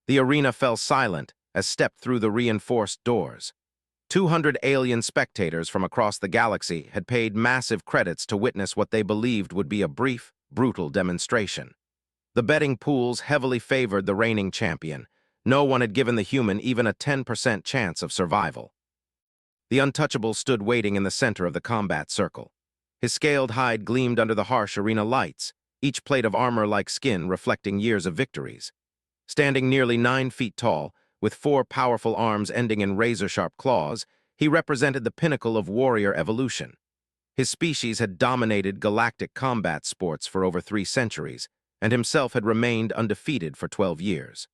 The arena fell silent as stepped through the reinforced doors. 200 alien spectators from across the galaxy had paid massive credits to witness what they believed would be a brief, brutal demonstration. The betting pools heavily favored the reigning champion. No one had given the human even a 10% chance of survival. The untouchable stood waiting in the center of the combat circle. His scaled hide gleamed under the harsh arena lights, each plate of armor-like skin reflecting years of victories. Standing nearly 9 feet tall, with 4 powerful arms ending in razor-sharp claws, he represented the pinnacle of warrior evolution. His species had dominated galactic combat sports for over 3 centuries, and himself had remained undefeated for 12 years.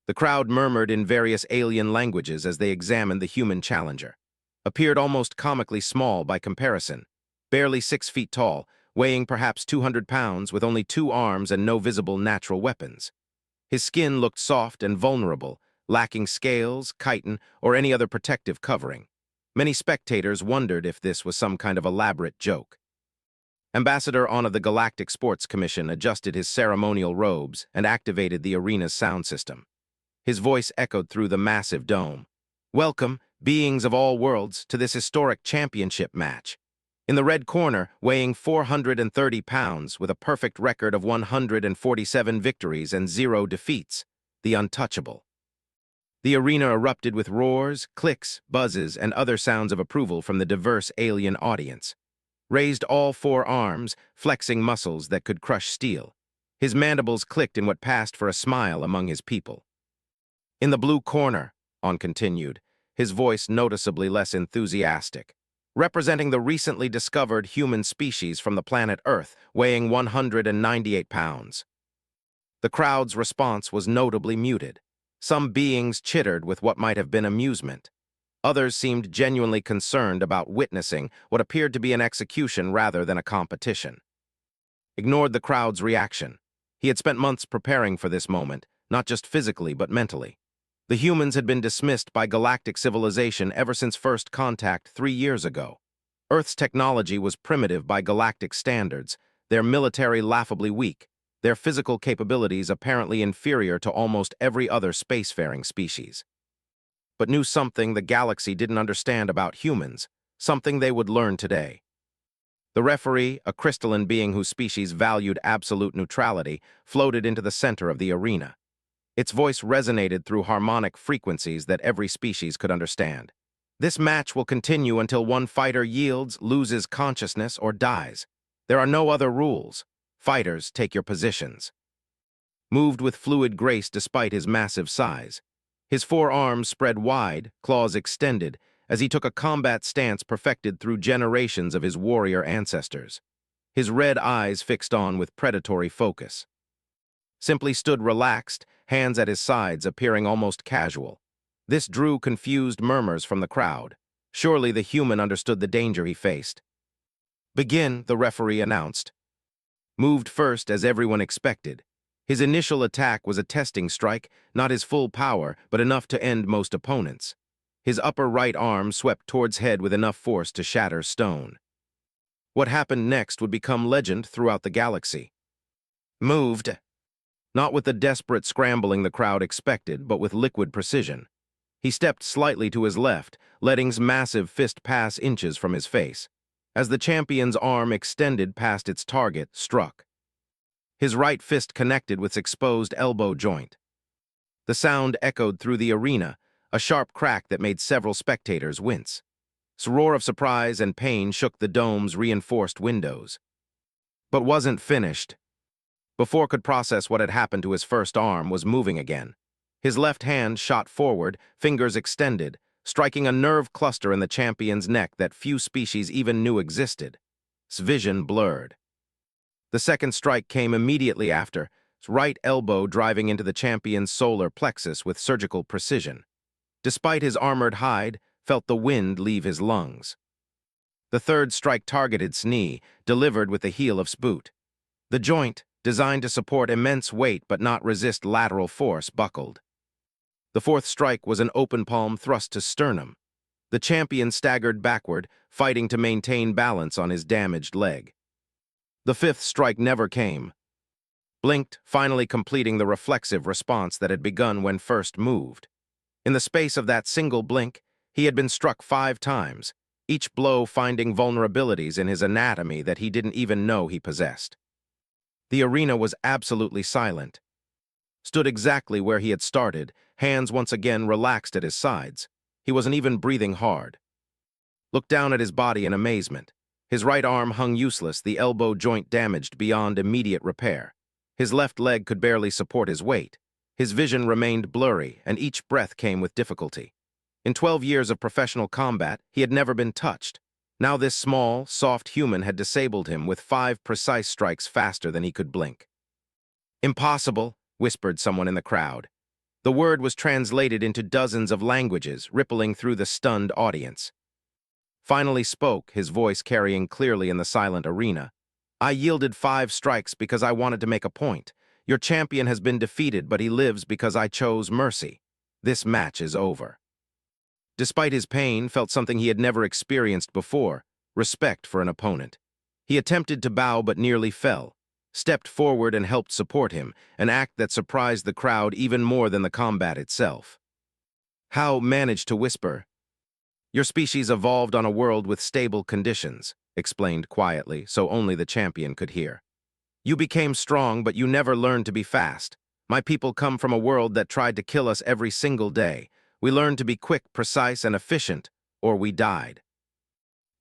The crowd murmured in various alien languages as they examined the human challenger. Appeared almost comically small by comparison, barely 6 feet tall, weighing perhaps 200 pounds with only 2 arms and no visible natural weapons. His skin looked soft and vulnerable, lacking scales, chitin, or any other protective covering. Many spectators wondered if this was some kind of elaborate joke. Ambassador On of the Galactic Sports Commission adjusted his ceremonial robes and activated the arena's sound system. His voice echoed through the massive dome. "Welcome, beings of all worlds, to this historic championship match." In the red corner, weighing 430 pounds with a perfect record of 147 victories and 0 defeats, the untouchable. The arena erupted with roars, clicks, buzzes, and other sounds of approval from the diverse alien audience. Raised all 4 arms, flexing muscles that could crush steel. His mandibles clicked in what passed for a smile among his people. In the blue corner, On continued, his voice noticeably less enthusiastic. Representing the recently discovered human species from the planet Earth, weighing 198 pounds. The crowd's response was notably muted. Some beings chittered with what might have been amusement. Others seemed genuinely concerned about witnessing what appeared to be an execution rather than a competition. Ignored the crowd's reaction. He had spent months preparing for this moment, not just physically but mentally. The humans had been dismissed by galactic civilization ever since first contact 3 years ago. Earth's technology was primitive by galactic standards, their military laughably weak, their physical capabilities apparently inferior to almost every other spacefaring species. But knew something the galaxy didn't understand about humans, something they would learn today. The referee, a crystalline being whose species valued absolute neutrality, floated into the center of the arena. Its voice resonated through harmonic frequencies that every species could understand. "This match will continue until one fighter yields, loses consciousness, or dies. There are no other rules. Fighters, take your positions." Moved with fluid grace despite his massive size. His 4 arms spread wide, claws extended, as he took a combat stance perfected through generations of his warrior ancestors. His red eyes fixed On with predatory focus. Simply stood relaxed, hands at his sides appearing almost casual. This drew confused murmurs from the crowd. Surely the human understood the danger he faced. "Begin," the referee announced. Moved first as everyone expected. His initial attack was a testing strike, not his full power, but enough to end most opponents. His upper right arm swept towards head with enough force to shatter stone. What happened next would become legend throughout the galaxy. Moved. Not with the desperate scrambling the crowd expected, but with liquid precision. He stepped slightly to his left, letting his massive fist pass inches from his face. As the champion's arm extended past its target, struck. His right fist connected with its exposed elbow joint. The sound echoed through the arena, a sharp crack that made several spectators wince. A roar of surprise and pain shook the dome's reinforced windows. But wasn't finished. Before could process what had happened to his first arm was moving again. His left hand shot forward, fingers extended, striking a nerve cluster in the champion's neck that few species even knew existed. His vision blurred. The second strike came immediately after, his right elbow driving into the champion's solar plexus with surgical precision. Despite his armored hide, felt the wind leave his lungs. The third strike targeted his knee, delivered with the heel of his boot. The joint, designed to support immense weight but not resist lateral force, buckled. The fourth strike was an open palm thrust to sternum. The champion staggered backward, fighting to maintain balance on his damaged leg. The fifth strike never came. blinked, finally completing the reflexive response that had begun when first moved. In the space of that single blink, he had been struck 5 times, each blow finding vulnerabilities in his anatomy that he didn't even know he possessed. The arena was absolutely silent. Stood exactly where he had started, hands once again relaxed at his sides. He wasn't even breathing hard. Looked down at his body in amazement. His right arm hung useless, the elbow joint damaged beyond immediate repair. His left leg could barely support his weight. His vision remained blurry, and each breath came with difficulty. In 12 years of professional combat, he had never been touched. Now this small, soft human had disabled him with 5 precise strikes faster than he could blink. "Impossible," whispered someone in the crowd. The word was translated into dozens of languages, rippling through the stunned audience. Finally spoke, his voice carrying clearly in the silent arena. "I yielded 5 strikes because I wanted to make a point. Your champion has been defeated, but he lives because I chose mercy. This match is over." Despite his pain, felt something he had never experienced before, respect for an opponent. He attempted to bow but nearly fell, stepped forward and helped support him, an act that surprised the crowd even more than the combat itself. How managed to whisper, "Your species evolved on a world with stable conditions," explained quietly, so only the champion could hear. "You became strong, but you never learned to be fast. My people come from a world that tried to kill us every single day. We learned to be quick, precise, and efficient, or we died."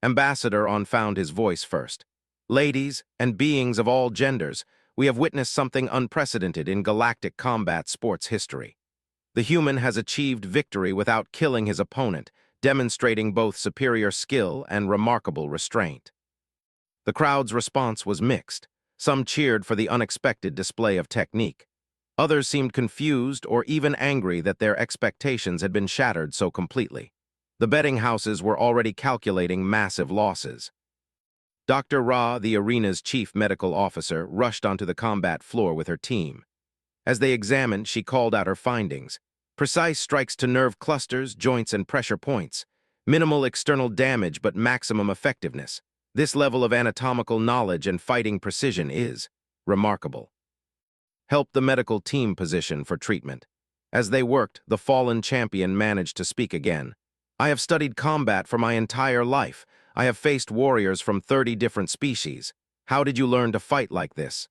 Ambassador On found his voice first. "Ladies and beings of all genders, we have witnessed something unprecedented in galactic combat sports history. The human has achieved victory without killing his opponent, demonstrating both superior skill and remarkable restraint." The crowd's response was mixed. Some cheered for the unexpected display of technique. Others seemed confused or even angry that their expectations had been shattered so completely. The betting houses were already calculating massive losses. Dr. Ra, the arena's chief medical officer, rushed onto the combat floor with her team. As they examined, she called out her findings. Precise strikes to nerve clusters, joints, and pressure points. Minimal external damage but maximum effectiveness. This level of anatomical knowledge and fighting precision is remarkable. Helped the medical team position for treatment. As they worked, the fallen champion managed to speak again. "I have studied combat for my entire life. I have faced warriors from 30 different species. How did you learn to fight like this?"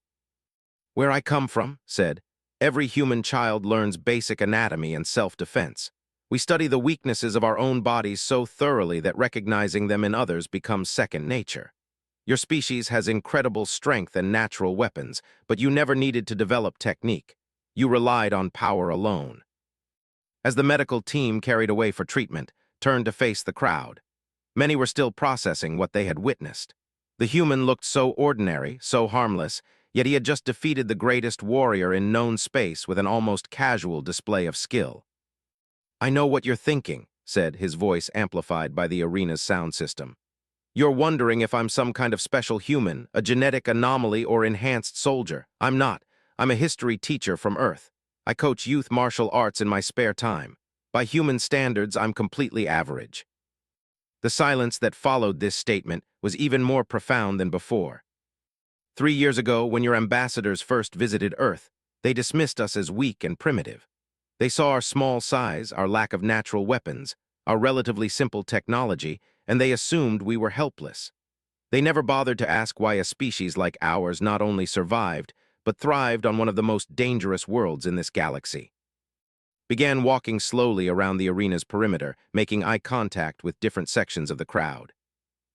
"Where I come from," said, "every human child learns basic anatomy and self-defense. We study the weaknesses of our own bodies so thoroughly that recognizing them in others becomes second nature. Your species has incredible strength and natural weapons, but you never needed to develop technique. You relied on power alone." As the medical team carried away for treatment, turned to face the crowd. Many were still processing what they had witnessed. The human looked so ordinary, so harmless, yet he had just defeated the greatest warrior in known space with an almost casual display of skill. "I know what you're thinking," said, his voice amplified by the arena's sound system. "You're wondering if I'm some kind of special human, a genetic anomaly or enhanced soldier. I'm not. I'm a history teacher from Earth. I coach youth martial arts in my spare time. By human standards, I'm completely average." The silence that followed this statement was even more profound than before. 3 years ago, when your ambassadors first visited Earth, they dismissed us as weak and primitive. They saw our small size, our lack of natural weapons, our relatively simple technology, and they assumed we were helpless. They never bothered to ask why a species like ours not only survived, but thrived on one of the most dangerous worlds in this galaxy. Began walking slowly around the arena's perimeter, making eye contact with different sections of the crowd.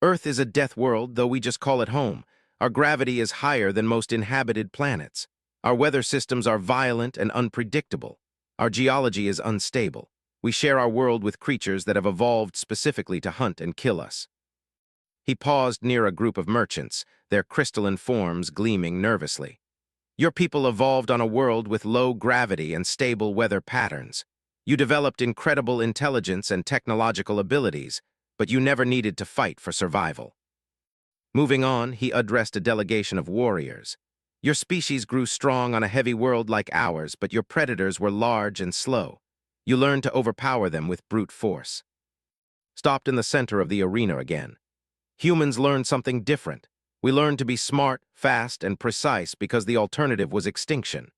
"Earth is a death world, though we just call it home. Our gravity is higher than most inhabited planets. Our weather systems are violent and unpredictable. Our geology is unstable. We share our world with creatures that have evolved specifically to hunt and kill us." He paused near a group of merchants, their crystalline forms gleaming nervously. "Your people evolved on a world with low gravity and stable weather patterns. You developed incredible intelligence and technological abilities, but you never needed to fight for survival." Moving on, he addressed a delegation of warriors. "Your species grew strong on a heavy world like ours, but your predators were large and slow. You learned to overpower them with brute force." Stopped in the center of the arena again. "Humans learned something different. We learned to be smart, fast, and precise because the alternative was extinction.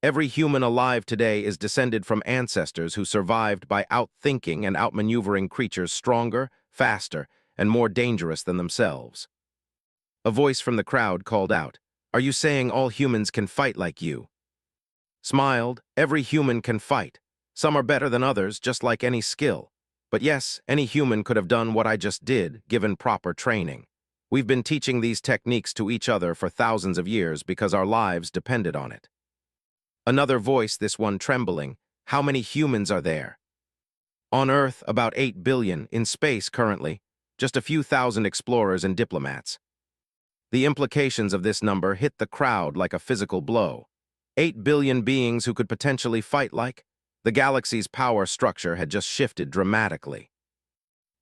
Every human alive today is descended from ancestors who survived by outthinking and outmaneuvering creatures stronger, faster, and more dangerous than themselves. A voice from the crowd called out, "Are you saying all humans can fight like you?" Smiled, "Every human can fight. Some are better than others, just like any skill. But yes, any human could have done what I just did, given proper training. We've been teaching these techniques to each other for thousands of years because our lives depended on it." Another voice, this one trembling, "How many humans are there?" On Earth, about 8 billion, in space currently, just a few thousand explorers and diplomats. The implications of this number hit the crowd like a physical blow. 8 billion beings who could potentially fight like? The galaxy's power structure had just shifted dramatically.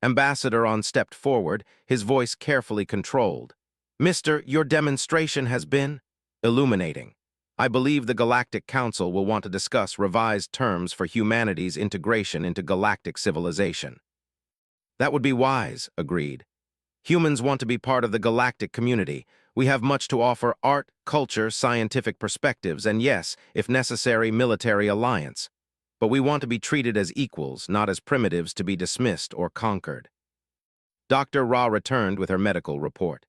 Ambassador On stepped forward, his voice carefully controlled. "Mister, your demonstration has been illuminating. I believe the Galactic Council will want to discuss revised terms for humanity's integration into galactic civilization." "That would be wise," agreed. "Humans want to be part of the galactic community. We have much to offer: art, culture, scientific perspectives, and yes, if necessary, military alliance. But we want to be treated as equals, not as primitives to be dismissed or conquered." Dr. Ra returned with her medical report.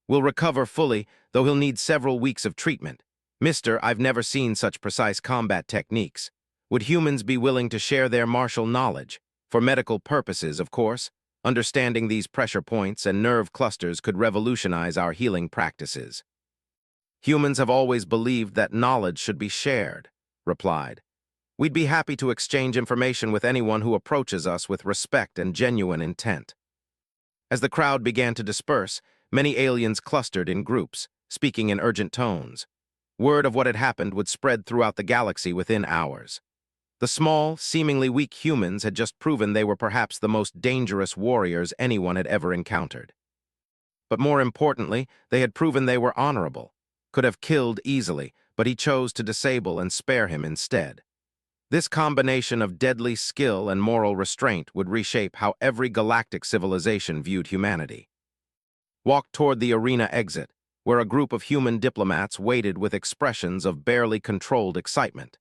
"Will recover fully, though he'll need several weeks of treatment. Mister, I've never seen such precise combat techniques. Would humans be willing to share their martial knowledge? For medical purposes, of course. Understanding these pressure points and nerve clusters could revolutionize our healing practices." "Humans have always believed that knowledge should be shared," replied. "We'd be happy to exchange information with anyone who approaches us with respect and genuine intent." As the crowd began to disperse, many aliens clustered in groups, speaking in urgent tones. Word of what had happened would spread throughout the galaxy within hours. The small, seemingly weak humans had just proven they were perhaps the most dangerous warriors anyone had ever encountered. But more importantly, they had proven they were honorable, could have killed easily, but he chose to disable and spare him instead. This combination of deadly skill and moral restraint would reshape how every galactic civilization viewed humanity. Walked toward the arena exit, where a group of human diplomats waited with expressions of barely controlled excitement.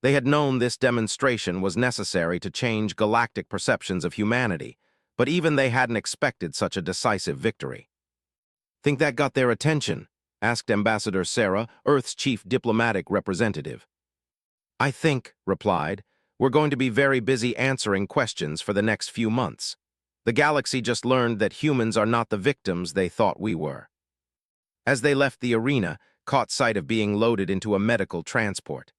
They had known this demonstration was necessary to change galactic perceptions of humanity, but even they hadn't expected such a decisive victory. "Think that got their attention?" asked Ambassador Sarah, Earth's chief diplomatic representative. "I think," replied, "we're going to be very busy answering questions for the next few months. The galaxy just learned that humans are not the victims they thought we were." As they left the arena, caught sight of being loaded into a medical transport.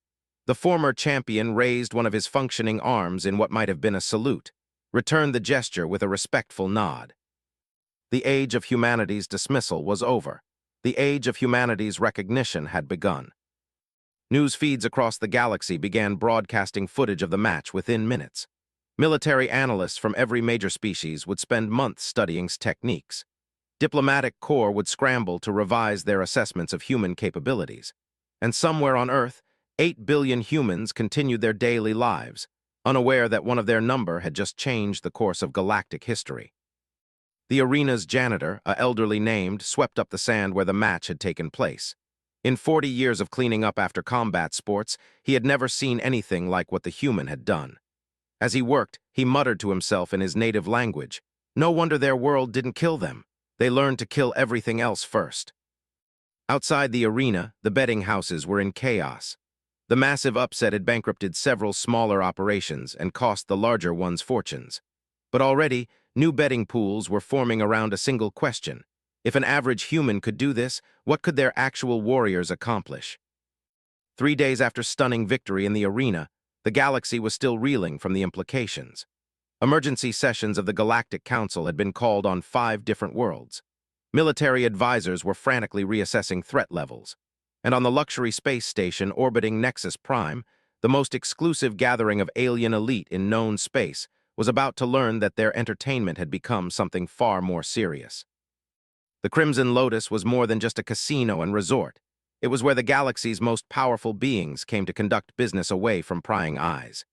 The former champion raised one of his functioning arms in what might have been a salute, returned the gesture with a respectful nod. The age of humanity's dismissal was over. The age of humanity's recognition had begun. News feeds across the galaxy began broadcasting footage of the match within minutes. Military analysts from every major species would spend months studying techniques. Diplomatic corps would scramble to revise their assessments of human capabilities. And somewhere on Earth, 8 billion humans continued their daily lives, unaware that one of their number had just changed the course of galactic history. The arena's janitor, a elderly named, swept up the sand where the match had taken place. In 40 years of cleaning up after combat sports, he had never seen anything like what the human had done. As he worked, he muttered to himself in his native language, "No wonder their world didn't kill them. They learned to kill everything else first." Outside the arena, the betting houses were in chaos. The massive upset had bankrupted several smaller operations and cost the larger ones fortunes. But already, new betting pools were forming around a single question. If an average human could do this, what could their actual warriors accomplish? 3 days after stunning victory in the arena, the galaxy was still reeling from the implications. Emergency sessions of the Galactic Council had been called on 5 different worlds. Military advisors were frantically reassessing threat levels. And on the luxury space station orbiting Nexus Prime, the most exclusive gathering of alien elite in known space was about to learn that their entertainment had become something far more serious. The Crimson Lotus was more than just a casino and resort. It was where the galaxy's most powerful beings came to conduct business away from prying eyes.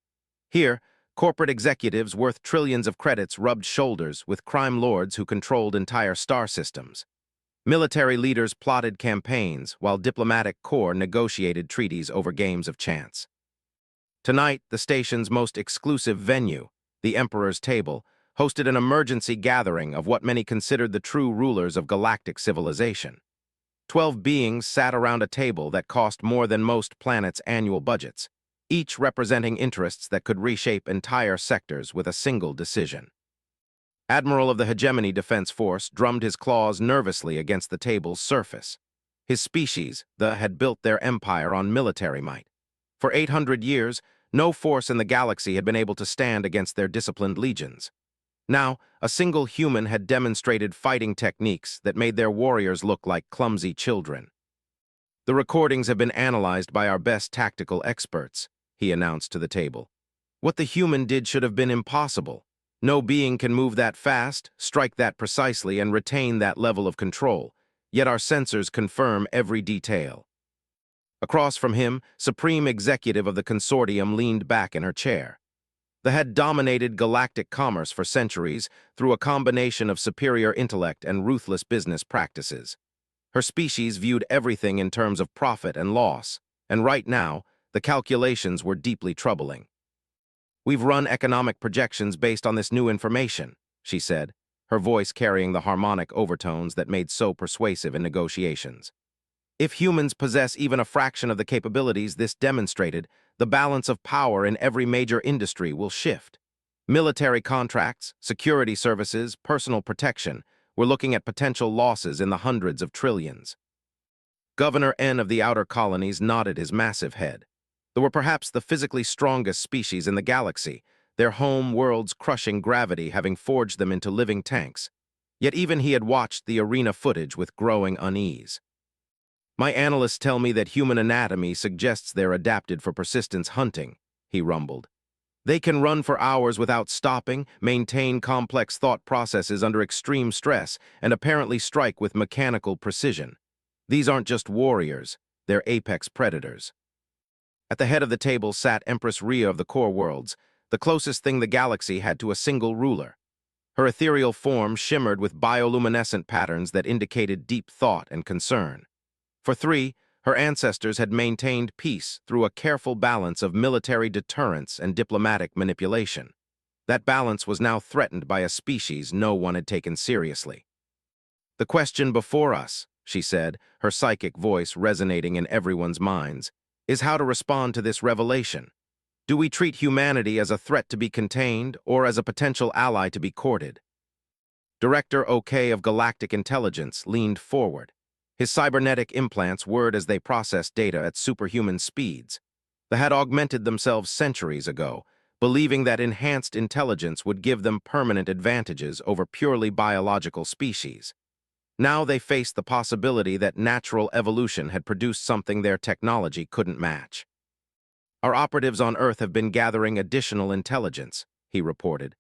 Here, corporate executives worth trillions of credits rubbed shoulders with crime lords who controlled entire star systems. Military leaders plotted campaigns, while diplomatic corps negotiated treaties over games of chance. Tonight, the station's most exclusive venue, the Emperor's Table, hosted an emergency gathering of what many considered the true rulers of galactic civilization. 12 beings sat around a table that cost more than most planets' annual budgets, each representing interests that could reshape entire sectors with a single decision. Admiral of the Hegemony Defense Force drummed his claws nervously against the table's surface. His species, had built their empire on military might. For 800 years, no force in the galaxy had been able to stand against their disciplined legions. Now, a single human had demonstrated fighting techniques that made their warriors look like clumsy children. "The recordings have been analyzed by our best tactical experts," he announced to the table. "What the human did should have been impossible. No being can move that fast, strike that precisely, and retain that level of control, yet our sensors confirm every detail." Across from him, Supreme Executive of the Consortium leaned back in her chair. They had dominated galactic commerce for centuries through a combination of superior intellect and ruthless business practices. Her species viewed everything in terms of profit and loss, and right now, the calculations were deeply troubling. "We've run economic projections based on this new information," she said, her voice carrying the harmonic overtones that made so persuasive in negotiations. "If humans possess even a fraction of the capabilities this demonstrated, the balance of power in every major industry will shift. Military contracts, security services, personal protection, we're looking at potential losses in the hundreds of trillions." Governor N of the Outer Colonies nodded his massive head. They were perhaps the physically strongest species in the galaxy, their home world's crushing gravity having forged them into living tanks. Yet even he had watched the arena footage with growing unease. "My analysts tell me that human anatomy suggests they're adapted for persistence hunting," he rumbled. "They can run for hours without stopping, maintain complex thought processes under extreme stress, and apparently strike with mechanical precision. These aren't just warriors, they're apex predators." At the head of the table sat Empress Rhea of the Core Worlds, the closest thing the galaxy had to a single ruler. Her ethereal form shimmered with bioluminescent patterns that indicated deep thought and concern. For 3, her ancestors had maintained peace through a careful balance of military deterrence and diplomatic manipulation. That balance was now threatened by a species no one had taken seriously. "The question before us," she said, her psychic voice resonating in everyone's minds, "is how to respond to this revelation. Do we treat humanity as a threat to be contained or as a potential ally to be courted?" Director OK of Galactic Intelligence leaned forward. His cybernetic implants whirred as they processed data at superhuman speeds. They had augmented themselves centuries ago, believing that enhanced intelligence would give them permanent advantages over purely biological species. Now they faced the possibility that natural evolution had produced something their technology couldn't match. "Our operatives on Earth have been gathering additional intelligence," he reported.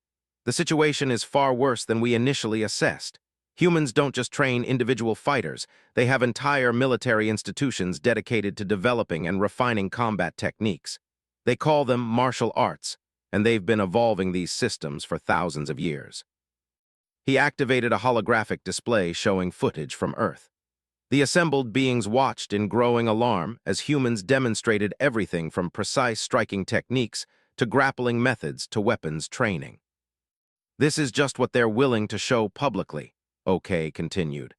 "The situation is far worse than we initially assessed. Humans don't just train individual fighters, they have entire military institutions dedicated to developing and refining combat techniques. They call them martial arts, and they've been evolving these systems for thousands of years." He activated a holographic display showing footage from Earth. The assembled beings watched in growing alarm as humans demonstrated everything from precise striking techniques to grappling methods to weapons training. "This is just what they're willing to show publicly," OK continued.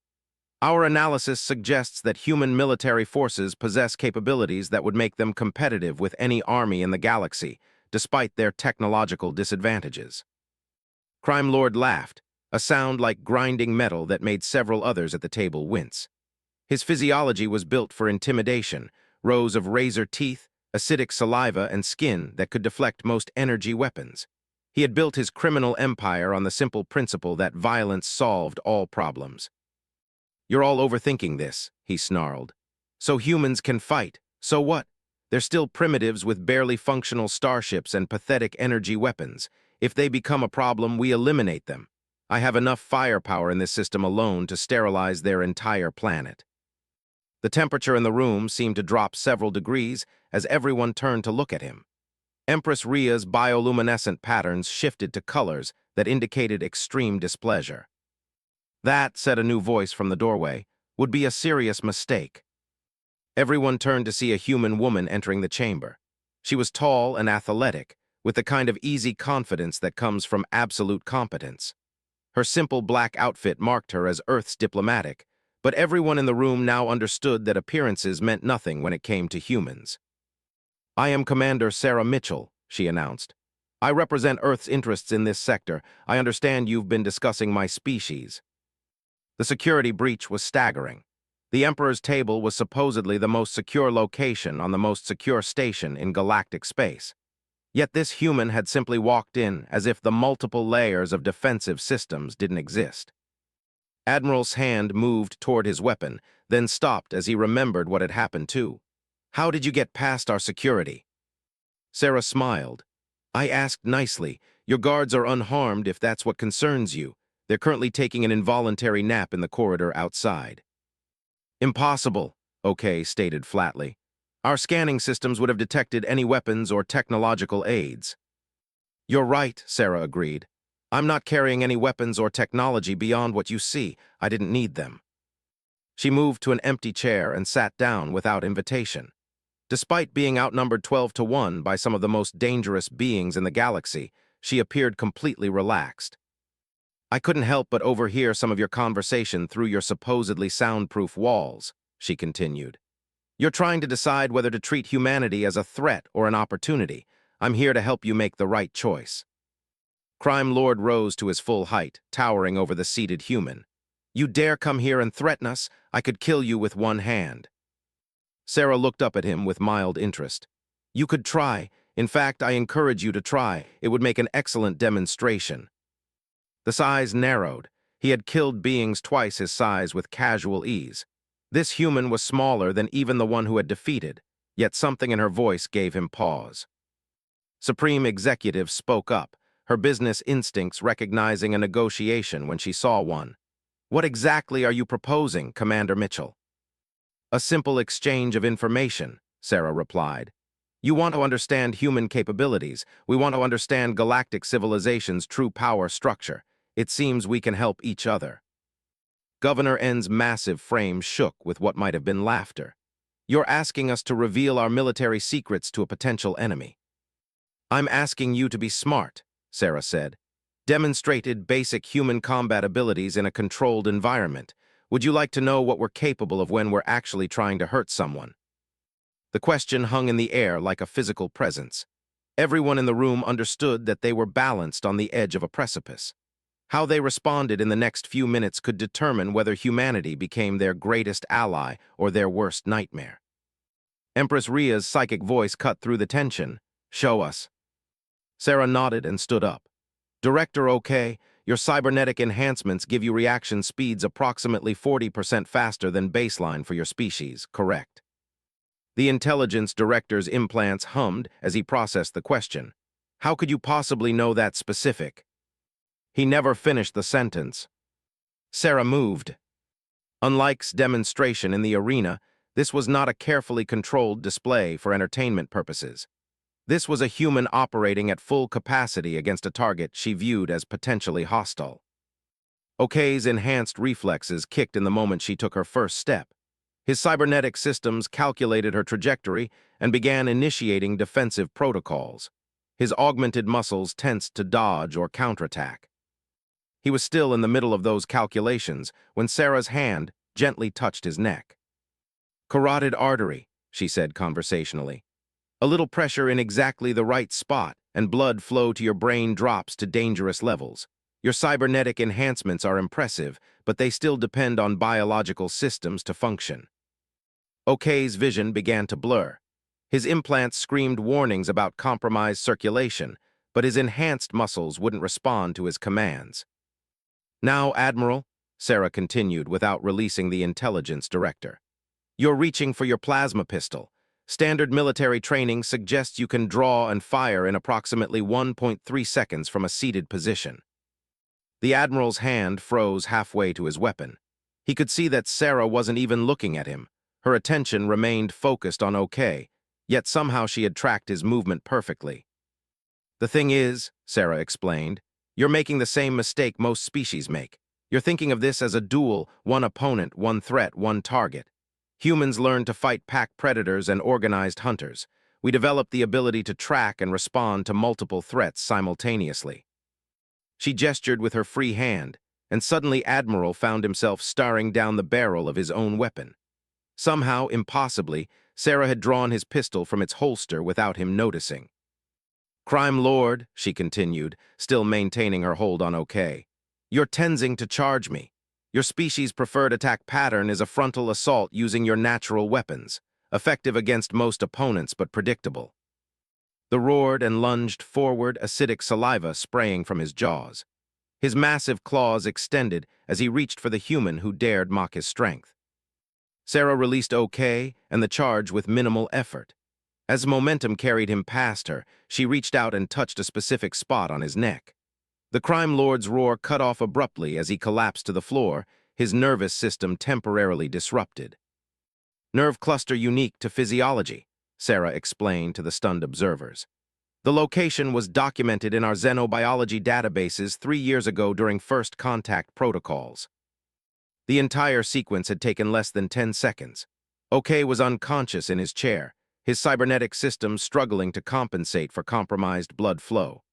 "Our analysis suggests that human military forces possess capabilities that would make them competitive with any army in the galaxy, despite their technological disadvantages." Crime Lord laughed, a sound like grinding metal that made several others at the table wince. His physiology was built for intimidation, rows of razor teeth, acidic saliva, and skin that could deflect most energy weapons. He had built his criminal empire on the simple principle that violence solved all problems. "You're all overthinking this," he snarled. "So humans can fight. So what? They're still primitives with barely functional starships and pathetic energy weapons. If they become a problem, we eliminate them. I have enough firepower in this system alone to sterilize their entire planet." The temperature in the room seemed to drop several degrees as everyone turned to look at him. Empress Rhea's bioluminescent patterns shifted to colors that indicated extreme displeasure. "That," said a new voice from the doorway, would be a serious mistake. Everyone turned to see a human woman entering the chamber. She was tall and athletic, with the kind of easy confidence that comes from absolute competence. Her simple black outfit marked her as Earth's diplomatic, but everyone in the room now understood that appearances meant nothing when it came to humans. "I am Commander Sarah Mitchell," she announced. "I represent Earth's interests in this sector. I understand you've been discussing my species." The security breach was staggering. The Emperor's table was supposedly the most secure location on the most secure station in galactic space. Yet this human had simply walked in as if the multiple layers of defensive systems didn't exist. Admiral's hand moved toward his weapon, then stopped as he remembered what had happened too. "How did you get past our security?" Sarah smiled. "I asked nicely. Your guards are unharmed if that's what concerns you. They're currently taking an involuntary nap in the corridor outside." "Impossible," OK stated flatly. "Our scanning systems would have detected any weapons or technological aids." "You're right," Sarah agreed. "I'm not carrying any weapons or technology beyond what you see. I didn't need them." She moved to an empty chair and sat down without invitation. Despite being outnumbered 12-1 by some of the most dangerous beings in the galaxy, she appeared completely relaxed. "I couldn't help but overhear some of your conversation through your supposedly soundproof walls," she continued. "You're trying to decide whether to treat humanity as a threat or an opportunity. I'm here to help you make the right choice." Crime Lord rose to his full height, towering over the seated human. "You dare come here and threaten us? I could kill you with one hand." Sarah looked up at him with mild interest. "You could try. In fact, I encourage you to try. It would make an excellent demonstration." The size narrowed. He had killed beings twice his size with casual ease. This human was smaller than even the one who had defeated, yet something in her voice gave him pause. Supreme Executive spoke up, her business instincts recognizing a negotiation when she saw one. "What exactly are you proposing, Commander Mitchell?" "A simple exchange of information," Sarah replied. "You want to understand human capabilities. We want to understand galactic civilization's true power structure. It seems we can help each other." Governor N's massive frame shook with what might have been laughter. "You're asking us to reveal our military secrets to a potential enemy." "I'm asking you to be smart," Sarah said. "Demonstrated basic human combat abilities in a controlled environment. Would you like to know what we're capable of when we're actually trying to hurt someone?" The question hung in the air like a physical presence. Everyone in the room understood that they were balanced on the edge of a precipice. How they responded in the next few minutes could determine whether humanity became their greatest ally or their worst nightmare. Empress Ria's psychic voice cut through the tension. "Show us." Sarah nodded and stood up. "Director OK, your cybernetic enhancements give you reaction speeds approximately 40% faster than baseline for your species, correct?" The intelligence director's implants hummed as he processed the question. "How could you possibly know that specific?" He never finished the sentence. Sarah moved. Unlike's demonstration in the arena, this was not a carefully controlled display for entertainment purposes. This was a human operating at full capacity against a target she viewed as potentially hostile. OK's enhanced reflexes kicked in the moment she took her first step. His cybernetic systems calculated her trajectory and began initiating defensive protocols. His augmented muscles tensed to dodge or counterattack. He was still in the middle of those calculations when Sarah's hand gently touched his neck. "Carotid artery," she said conversationally. "A little pressure in exactly the right spot, and blood flow to your brain drops to dangerous levels. Your cybernetic enhancements are impressive, but they still depend on biological systems to function." OK's vision began to blur. His implants screamed warnings about compromised circulation, but his enhanced muscles wouldn't respond to his commands. "Now, Admiral," Sarah continued without releasing the intelligence director, "you're reaching for your plasma pistol. Standard military training suggests you can draw and fire in approximately 1.3 seconds from a seated position." The Admiral's hand froze halfway to his weapon. He could see that Sarah wasn't even looking at him. Her attention remained focused on OK, yet somehow she had tracked his movement perfectly. "The thing is," Sarah explained, "you're making the same mistake most species make. You're thinking of this as a duel, one opponent, one threat, one target. Humans learn to fight pack predators and organized hunters. We develop the ability to track and respond to multiple threats simultaneously. She gestured with her free hand, and suddenly Admiral found himself staring down the barrel of his own weapon. Somehow, impossibly, Sarah had drawn his pistol from its holster without him noticing. "Crime Lord," she continued, still maintaining her hold on OK. "You're tensing to charge me. Your species' preferred attack pattern is a frontal assault using your natural weapons, effective against most opponents but predictable." The roared and lunged forward, acidic saliva spraying from his jaws. His massive claws extended as he reached for the human who dared mock his strength. Sarah released OK and the charge with minimal effort. As momentum carried him past her, she reached out and touched a specific spot on his neck. The crime lord's roar cut off abruptly as he collapsed to the floor, his nervous system temporarily disrupted. "Nerve cluster unique to physiology," Sarah explained to the stunned observers. "The location was documented in our xenobiology databases 3 years ago during first contact protocols." The entire sequence had taken less than 10 seconds. OK was unconscious in his chair, his cybernetic system struggling to compensate for compromised blood flow.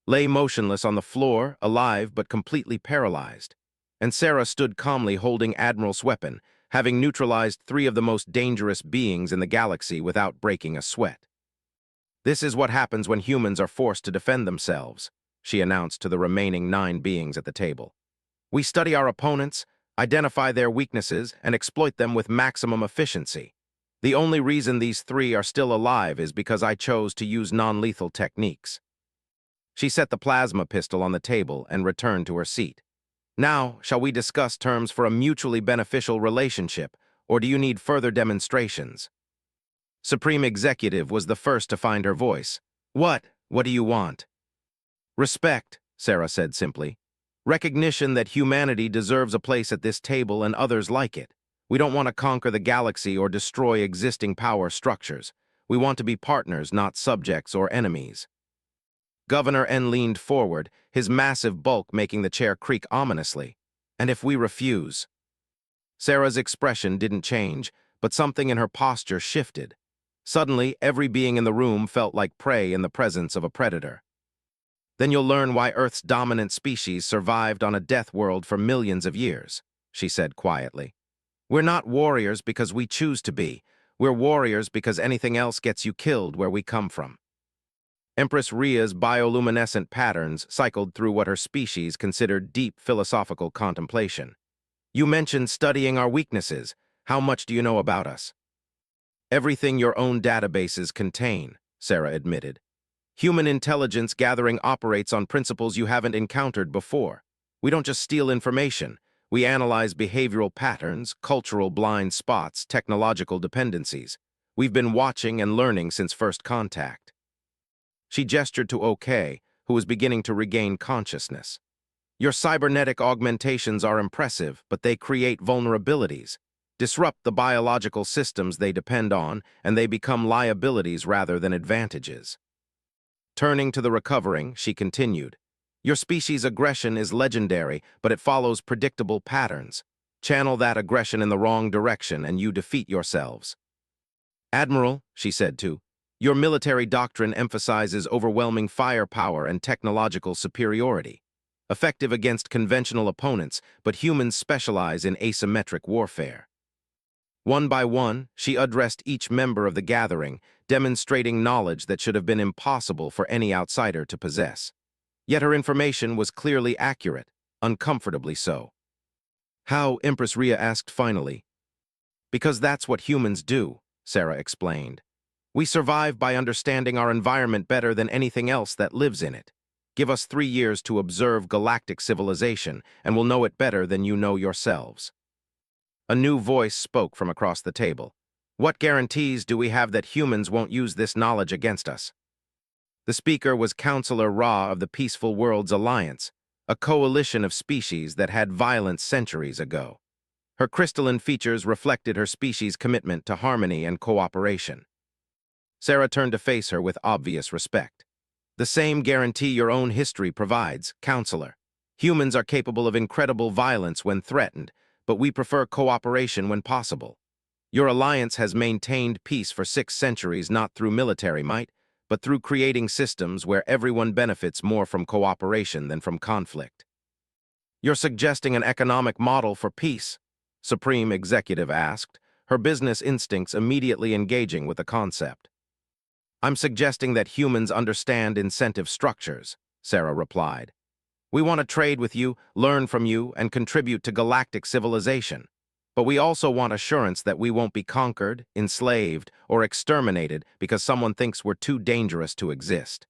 Lay motionless on the floor, alive but completely paralyzed. And Sarah stood calmly holding Admiral's weapon, having neutralized 3 of the most dangerous beings in the galaxy without breaking a sweat. "This is what happens when humans are forced to defend themselves," she announced to the remaining 9 beings at the table. "We study our opponents, identify their weaknesses, and exploit them with maximum efficiency. The only reason these 3 are still alive is because I chose to use non-lethal techniques." She set the plasma pistol on the table and returned to her seat. "Now, shall we discuss terms for a mutually beneficial relationship, or do you need further demonstrations?" Supreme Executive was the first to find her voice. What do you want?" "Respect," Sarah said simply. "Recognition that humanity deserves a place at this table and others like it. We don't want to conquer the galaxy or destroy existing power structures. We want to be partners, not subjects or enemies." Governor N leaned forward, his massive bulk making the chair creak ominously. "And if we refuse?" Sarah's expression didn't change, but something in her posture shifted. Suddenly, every being in the room felt like prey in the presence of a predator. "Then you'll learn why Earth's dominant species survived on a death world for millions of years," she said quietly. "We're not warriors because we choose to be. We're warriors because anything else gets you killed where we come from." Empress Rhea's bioluminescent patterns cycled through what her species considered deep philosophical contemplation. "You mentioned studying our weaknesses. How much do you know about us?" "Everything your own databases contain," Sarah admitted. "Human intelligence gathering operates on principles you haven't encountered before. We don't just steal information. We analyze behavioral patterns, cultural blind spots, technological dependencies. We've been watching and learning since first contact." She gestured to OK, who was beginning to regain consciousness. "Your cybernetic augmentations are impressive, but they create vulnerabilities, disrupt the biological systems they depend on, and they become liabilities rather than advantages." Turning to the recovering, she continued, "Your species' aggression is legendary, but it follows predictable patterns. Channel that aggression in the wrong direction and you defeat yourselves." "Admiral," she said too, "your military doctrine emphasizes overwhelming firepower and technological superiority, effective against conventional opponents, but humans specialize in asymmetric warfare." One by one, she addressed each member of the gathering, demonstrating knowledge that should have been impossible for any outsider to possess. Yet her information was clearly accurate, uncomfortably so. "How?" Empress Rhea asked finally. "Because that's what humans do," Sarah explained. "We survive by understanding our environment better than anything else that lives in it. Give us 3 years to observe galactic civilization, and we'll know it better than you know yourselves." A new voice spoke from across the table. "What guarantees do we have that humans won't use this knowledge against us?" The speaker was Counselor Ra of the Peaceful Worlds Alliance, a coalition of species that had violence centuries ago. Her crystalline features reflected her species' commitment to harmony and cooperation. Sarah turned to face her with obvious respect. "The same guarantee your own history provides, Counselor. Humans are capable of incredible violence when threatened, but we prefer cooperation when possible. Your alliance has maintained peace for 6 centuries not through military might, but through creating systems where everyone benefits more from cooperation than from conflict. You're suggesting an economic model for peace? Supreme Executive asked, her business instincts immediately engaging with the concept. I'm suggesting that humans understand incentive structures, Sarah replied. We want to trade with you, learn from you, and contribute to galactic civilization. But we also want assurance that we won't be conquered, enslaved, or exterminated because someone thinks we're too dangerous to exist.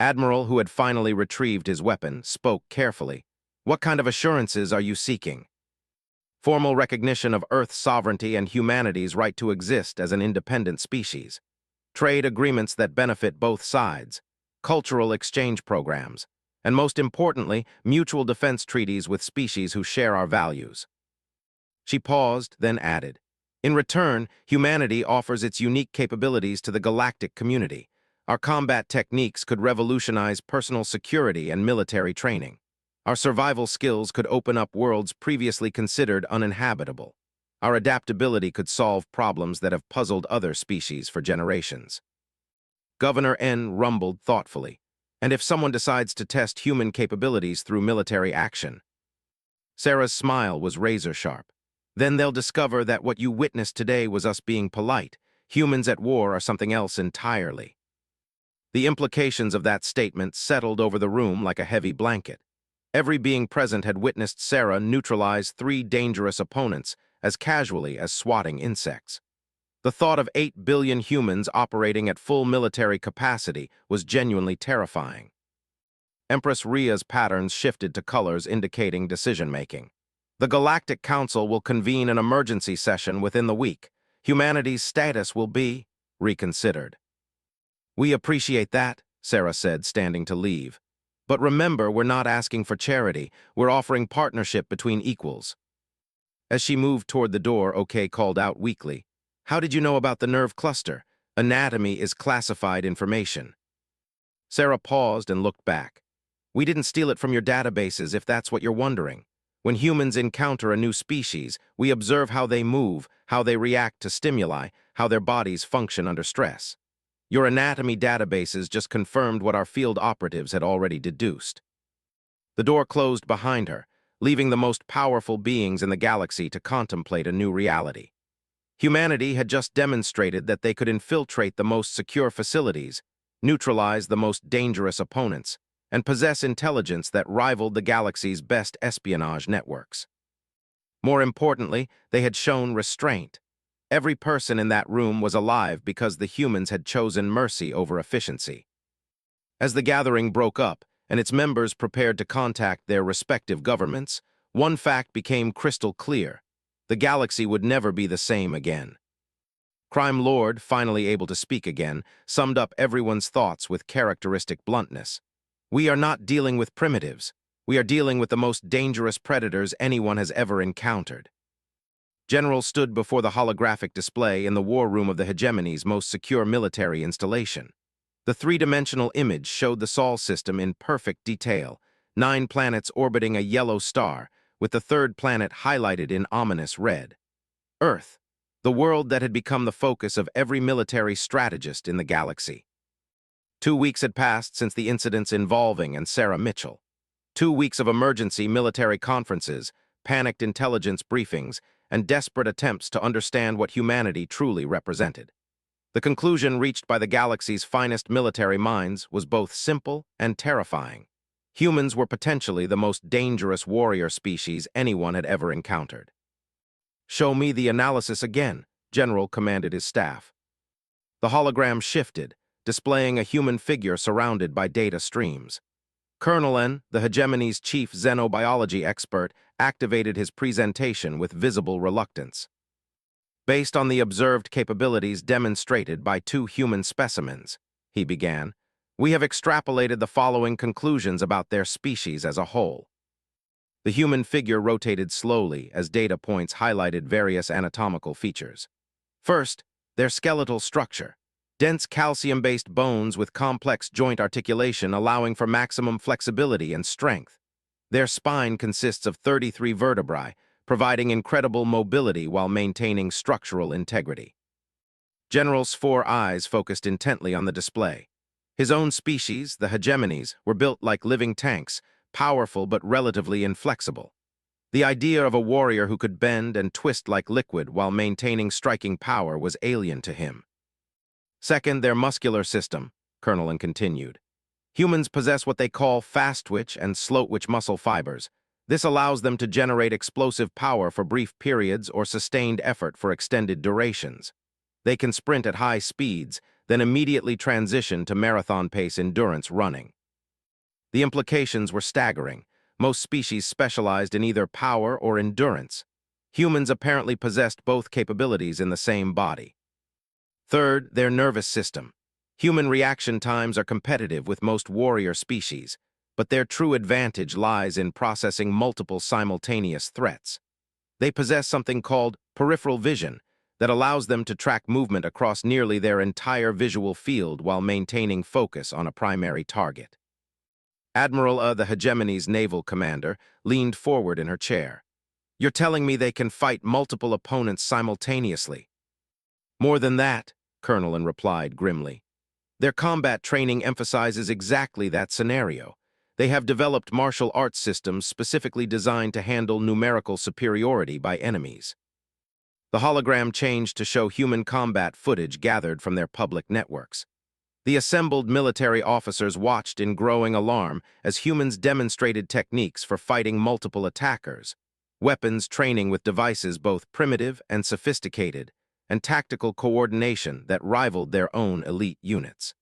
Admiral, who had finally retrieved his weapon, spoke carefully. What kind of assurances are you seeking? Formal recognition of Earth's sovereignty and humanity's right to exist as an independent species. Trade agreements that benefit both sides. Cultural exchange programs. And most importantly, mutual defense treaties with species who share our values. She paused, then added, in return, humanity offers its unique capabilities to the galactic community. Our combat techniques could revolutionize personal security and military training. Our survival skills could open up worlds previously considered uninhabitable. Our adaptability could solve problems that have puzzled other species for generations. Governor N rumbled thoughtfully. And if someone decides to test human capabilities through military action? Sarah's smile was razor-sharp. Then they'll discover that what you witnessed today was us being polite. Humans at war are something else entirely. The implications of that statement settled over the room like a heavy blanket. Every being present had witnessed Sarah neutralize 3 dangerous opponents as casually as swatting insects. The thought of 8 billion humans operating at full military capacity was genuinely terrifying. Empress Rhea's patterns shifted to colors indicating decision-making. The Galactic Council will convene an emergency session within the week. Humanity's status will be reconsidered. We appreciate that, Sarah said, standing to leave. But remember, we're not asking for charity. We're offering partnership between equals. As she moved toward the door, OK called out weakly, how did you know about the nerve cluster? Anatomy is classified information. Sarah paused and looked back. We didn't steal it from your databases, if that's what you're wondering. When humans encounter a new species, we observe how they move, how they react to stimuli, how their bodies function under stress. Your anatomy databases just confirmed what our field operatives had already deduced. The door closed behind her, leaving the most powerful beings in the galaxy to contemplate a new reality. Humanity had just demonstrated that they could infiltrate the most secure facilities, neutralize the most dangerous opponents, and possess intelligence that rivaled the galaxy's best espionage networks. More importantly, they had shown restraint. Every person in that room was alive because the humans had chosen mercy over efficiency. As the gathering broke up and its members prepared to contact their respective governments, one fact became crystal clear. The galaxy would never be the same again. Crime Lord, finally able to speak again, summed up everyone's thoughts with characteristic bluntness. We are not dealing with primitives. We are dealing with the most dangerous predators anyone has ever encountered. General stood before the holographic display in the war room of the hegemony's most secure military installation. The 3-dimensional image showed the Sol system in perfect detail, 9 planets orbiting a yellow star, with the 3rd planet highlighted in ominous red. Earth, the world that had become the focus of every military strategist in the galaxy. 2 weeks had passed since the incidents involving and Sarah Mitchell. 2 weeks of emergency military conferences, panicked intelligence briefings, and desperate attempts to understand what humanity truly represented. The conclusion reached by the galaxy's finest military minds was both simple and terrifying. Humans were potentially the most dangerous warrior species anyone had ever encountered. Show me the analysis again, General commanded his staff. The hologram shifted, displaying a human figure surrounded by data streams. Colonel N, the hegemony's chief xenobiology expert, activated his presentation with visible reluctance. Based on the observed capabilities demonstrated by 2 human specimens, he began, we have extrapolated the following conclusions about their species as a whole. The human figure rotated slowly as data points highlighted various anatomical features. First, their skeletal structure. Dense calcium-based bones with complex joint articulation allowing for maximum flexibility and strength. Their spine consists of 33 vertebrae, providing incredible mobility while maintaining structural integrity. General's 4 eyes focused intently on the display. His own species, the hegemonies, were built like living tanks, powerful but relatively inflexible. The idea of a warrior who could bend and twist like liquid while maintaining striking power was alien to him. Second, their muscular system, Colonel continued. Humans possess what they call fast-twitch and slow-twitch muscle fibers. This allows them to generate explosive power for brief periods or sustained effort for extended durations. They can sprint at high speeds, then immediately transition to marathon-pace endurance running. The implications were staggering. Most species specialized in either power or endurance. Humans apparently possessed both capabilities in the same body. Third, their nervous system. Human reaction times are competitive with most warrior species, but their true advantage lies in processing multiple simultaneous threats. They possess something called peripheral vision that allows them to track movement across nearly their entire visual field while maintaining focus on a primary target. Admiral the hegemony's naval commander leaned forward in her chair. "You're telling me they can fight multiple opponents simultaneously?" "More than that," Colonel replied grimly. "Their combat training emphasizes exactly that scenario. They have developed martial arts systems specifically designed to handle numerical superiority by enemies." The hologram changed to show human combat footage gathered from their public networks. The assembled military officers watched in growing alarm as humans demonstrated techniques for fighting multiple attackers, weapons training with devices both primitive and sophisticated, and tactical coordination that rivaled their own elite units.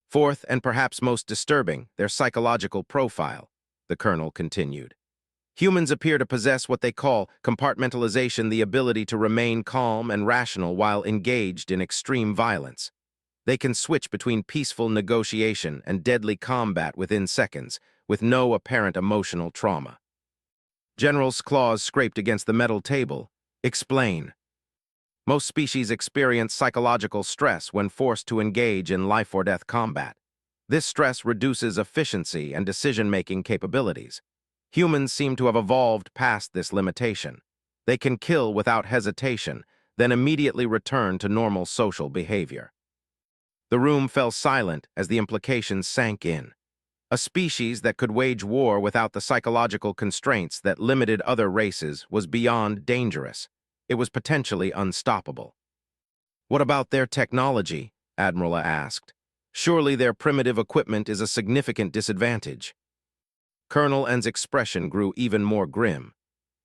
Fourth, and perhaps most disturbing, their psychological profile, the colonel continued. Humans appear to possess what they call compartmentalization, the ability to remain calm and rational while engaged in extreme violence. They can switch between peaceful negotiation and deadly combat within seconds, with no apparent emotional trauma. General's claws scraped against the metal table. "Explain." "Most species experience psychological stress when forced to engage in life-or-death combat. This stress reduces efficiency and decision-making capabilities. Humans seem to have evolved past this limitation. They can kill without hesitation, then immediately return to normal social behavior." The room fell silent as the implications sank in. A species that could wage war without the psychological constraints that limited other races was beyond dangerous. It was potentially unstoppable. "What about their technology?" Admiral asked. "Surely their primitive equipment is a significant disadvantage." Colonel N's expression grew even more grim.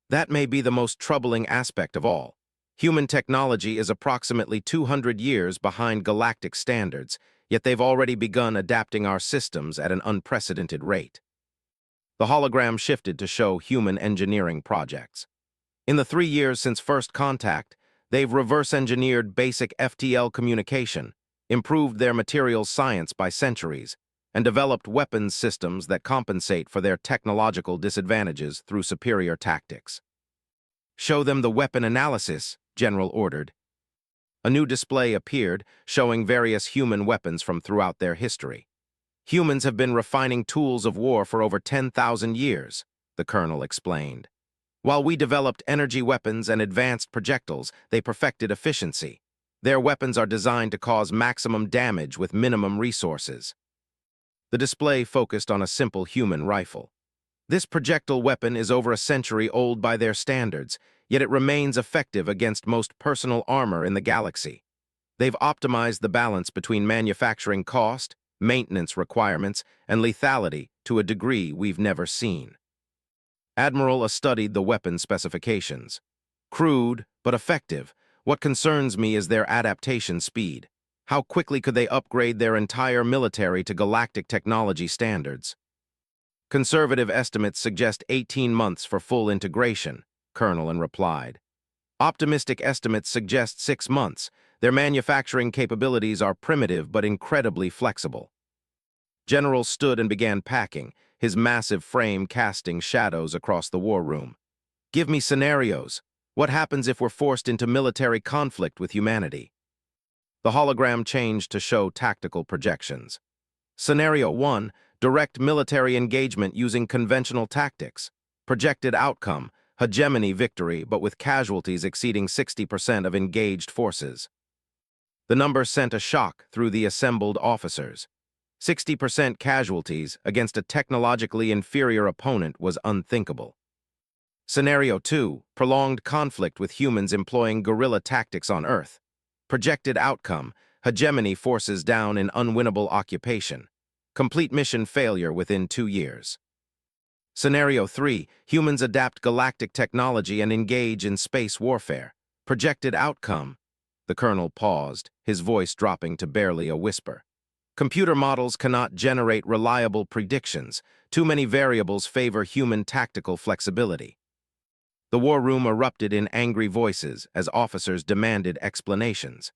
"That may be the most troubling aspect of all. Human technology is approximately 200 years behind galactic standards, yet they've already begun adapting our systems at an unprecedented rate." The hologram shifted to show human engineering projects. In the 3 years since first contact, they've reverse-engineered basic FTL communication, improved their materials science by centuries, and developed weapons systems that compensate for their technological disadvantages through superior tactics. "Show them the weapon analysis," General ordered. A new display appeared, showing various human weapons from throughout their history. "Humans have been refining tools of war for over 10,000 years, the colonel explained. While we developed energy weapons and advanced projectiles, they perfected efficiency. Their weapons are designed to cause maximum damage with minimum resources." The display focused on a simple human rifle. This projectile weapon is over a century old by their standards, yet it remains effective against most personal armor in the galaxy. They've optimized the balance between manufacturing cost, maintenance requirements, and lethality to a degree we've never seen. Admiral studied the weapon specifications. "Crude, but effective. What concerns me is their adaptation speed. How quickly could they upgrade their entire military to galactic technology standards?" "Conservative estimates suggest 18 months for full integration," Colonel replied. "Optimistic estimates suggest 6 months. Their manufacturing capabilities are primitive but incredibly flexible." General stood and began packing, his massive frame casting shadows across the war room. "Give me scenarios. What happens if we're forced into military conflict with humanity?" The hologram changed to show tactical projections. "Scenario 1, direct military engagement using conventional tactics. Projected outcome, hegemony victory, but with casualties exceeding 60% of engaged forces. The number sent a shock through the assembled officers. 60% casualties against a technologically inferior opponent was unthinkable. Scenario 2, prolonged conflict with humans employing guerrilla tactics on Earth. Projected outcome, hegemony forces down in unwinnable occupation. Complete mission failure within 2 years. Scenario 3, humans adapt galactic technology and engage in space warfare. Projected outcome. The colonel paused, his voice dropping to barely a whisper. Computer models cannot generate reliable predictions. Too many variables favor human tactical flexibility. The war room erupted in angry voices as officers demanded explanations.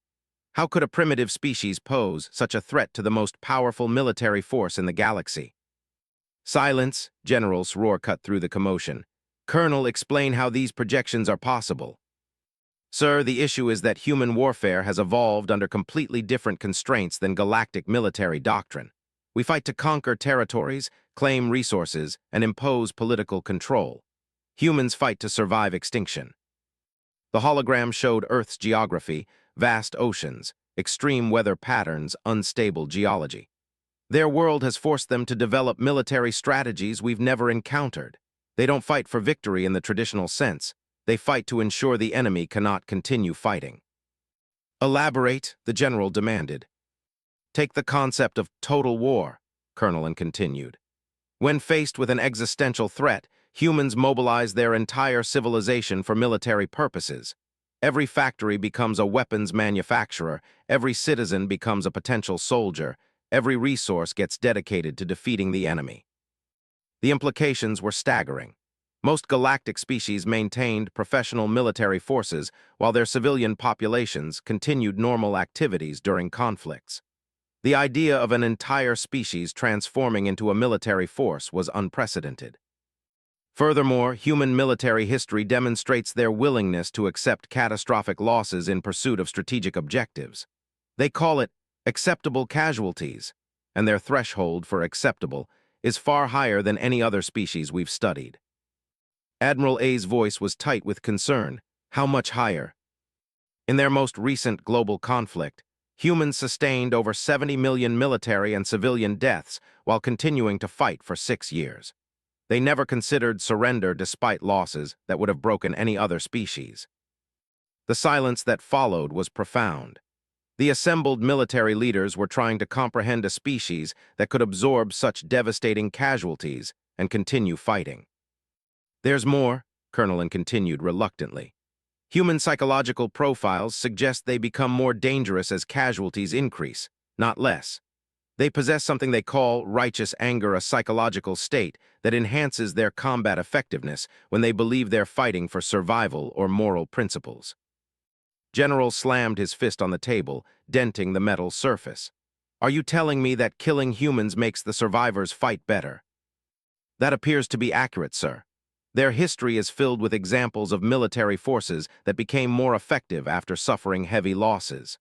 How could a primitive species pose such a threat to the most powerful military force in the galaxy? Silence, generals' roar cut through the commotion. Colonel, explain how these projections are possible. Sir, the issue is that human warfare has evolved under completely different constraints than galactic military doctrine. We fight to conquer territories, claim resources, and impose political control. Humans fight to survive extinction. The hologram showed Earth's geography, vast oceans, extreme weather patterns, unstable geology. Their world has forced them to develop military strategies we've never encountered. They don't fight for victory in the traditional sense. They fight to ensure the enemy cannot continue fighting. Elaborate, the general demanded. Take the concept of total war, Colonel continued. When faced with an existential threat, humans mobilize their entire civilization for military purposes. Every factory becomes a weapons manufacturer, every citizen becomes a potential soldier, every resource gets dedicated to defeating the enemy. The implications were staggering. Most galactic species maintained professional military forces while their civilian populations continued normal activities during conflicts. The idea of an entire species transforming into a military force was unprecedented. Furthermore, human military history demonstrates their willingness to accept catastrophic losses in pursuit of strategic objectives. They call it acceptable casualties, and their threshold for acceptable is far higher than any other species we've studied. Admiral A's voice was tight with concern. How much higher? In their most recent global conflict, humans sustained over 70 million military and civilian deaths while continuing to fight for 6 years. They never considered surrender despite losses that would have broken any other species. The silence that followed was profound. The assembled military leaders were trying to comprehend a species that could absorb such devastating casualties and continue fighting. There's more, Colonel continued reluctantly. Human psychological profiles suggest they become more dangerous as casualties increase, not less. They possess something they call righteous anger, a psychological state that enhances their combat effectiveness when they believe they're fighting for survival or moral principles. General slammed his fist on the table, denting the metal surface. Are you telling me that killing humans makes the survivors fight better? That appears to be accurate, sir. Their history is filled with examples of military forces that became more effective after suffering heavy losses.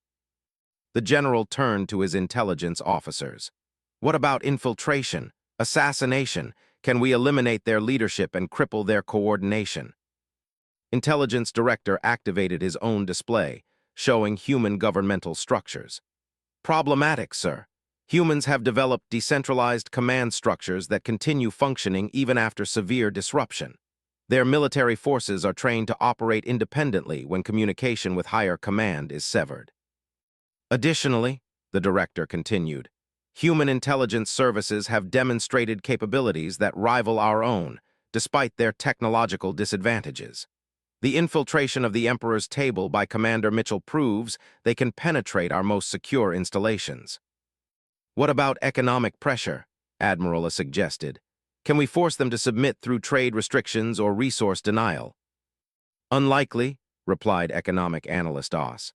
The general turned to his intelligence officers. What about infiltration, assassination? Can we eliminate their leadership and cripple their coordination? Intelligence Director activated his own display, showing human governmental structures. Problematic, sir. Humans have developed decentralized command structures that continue functioning even after severe disruption. Their military forces are trained to operate independently when communication with higher command is severed. Additionally, the director continued, human intelligence services have demonstrated capabilities that rival our own, despite their technological disadvantages. The infiltration of the Emperor's table by Commander Mitchell proves they can penetrate our most secure installations. What about economic pressure? Admiral suggested. Can we force them to submit through trade restrictions or resource denial? Unlikely, replied economic analyst Oss.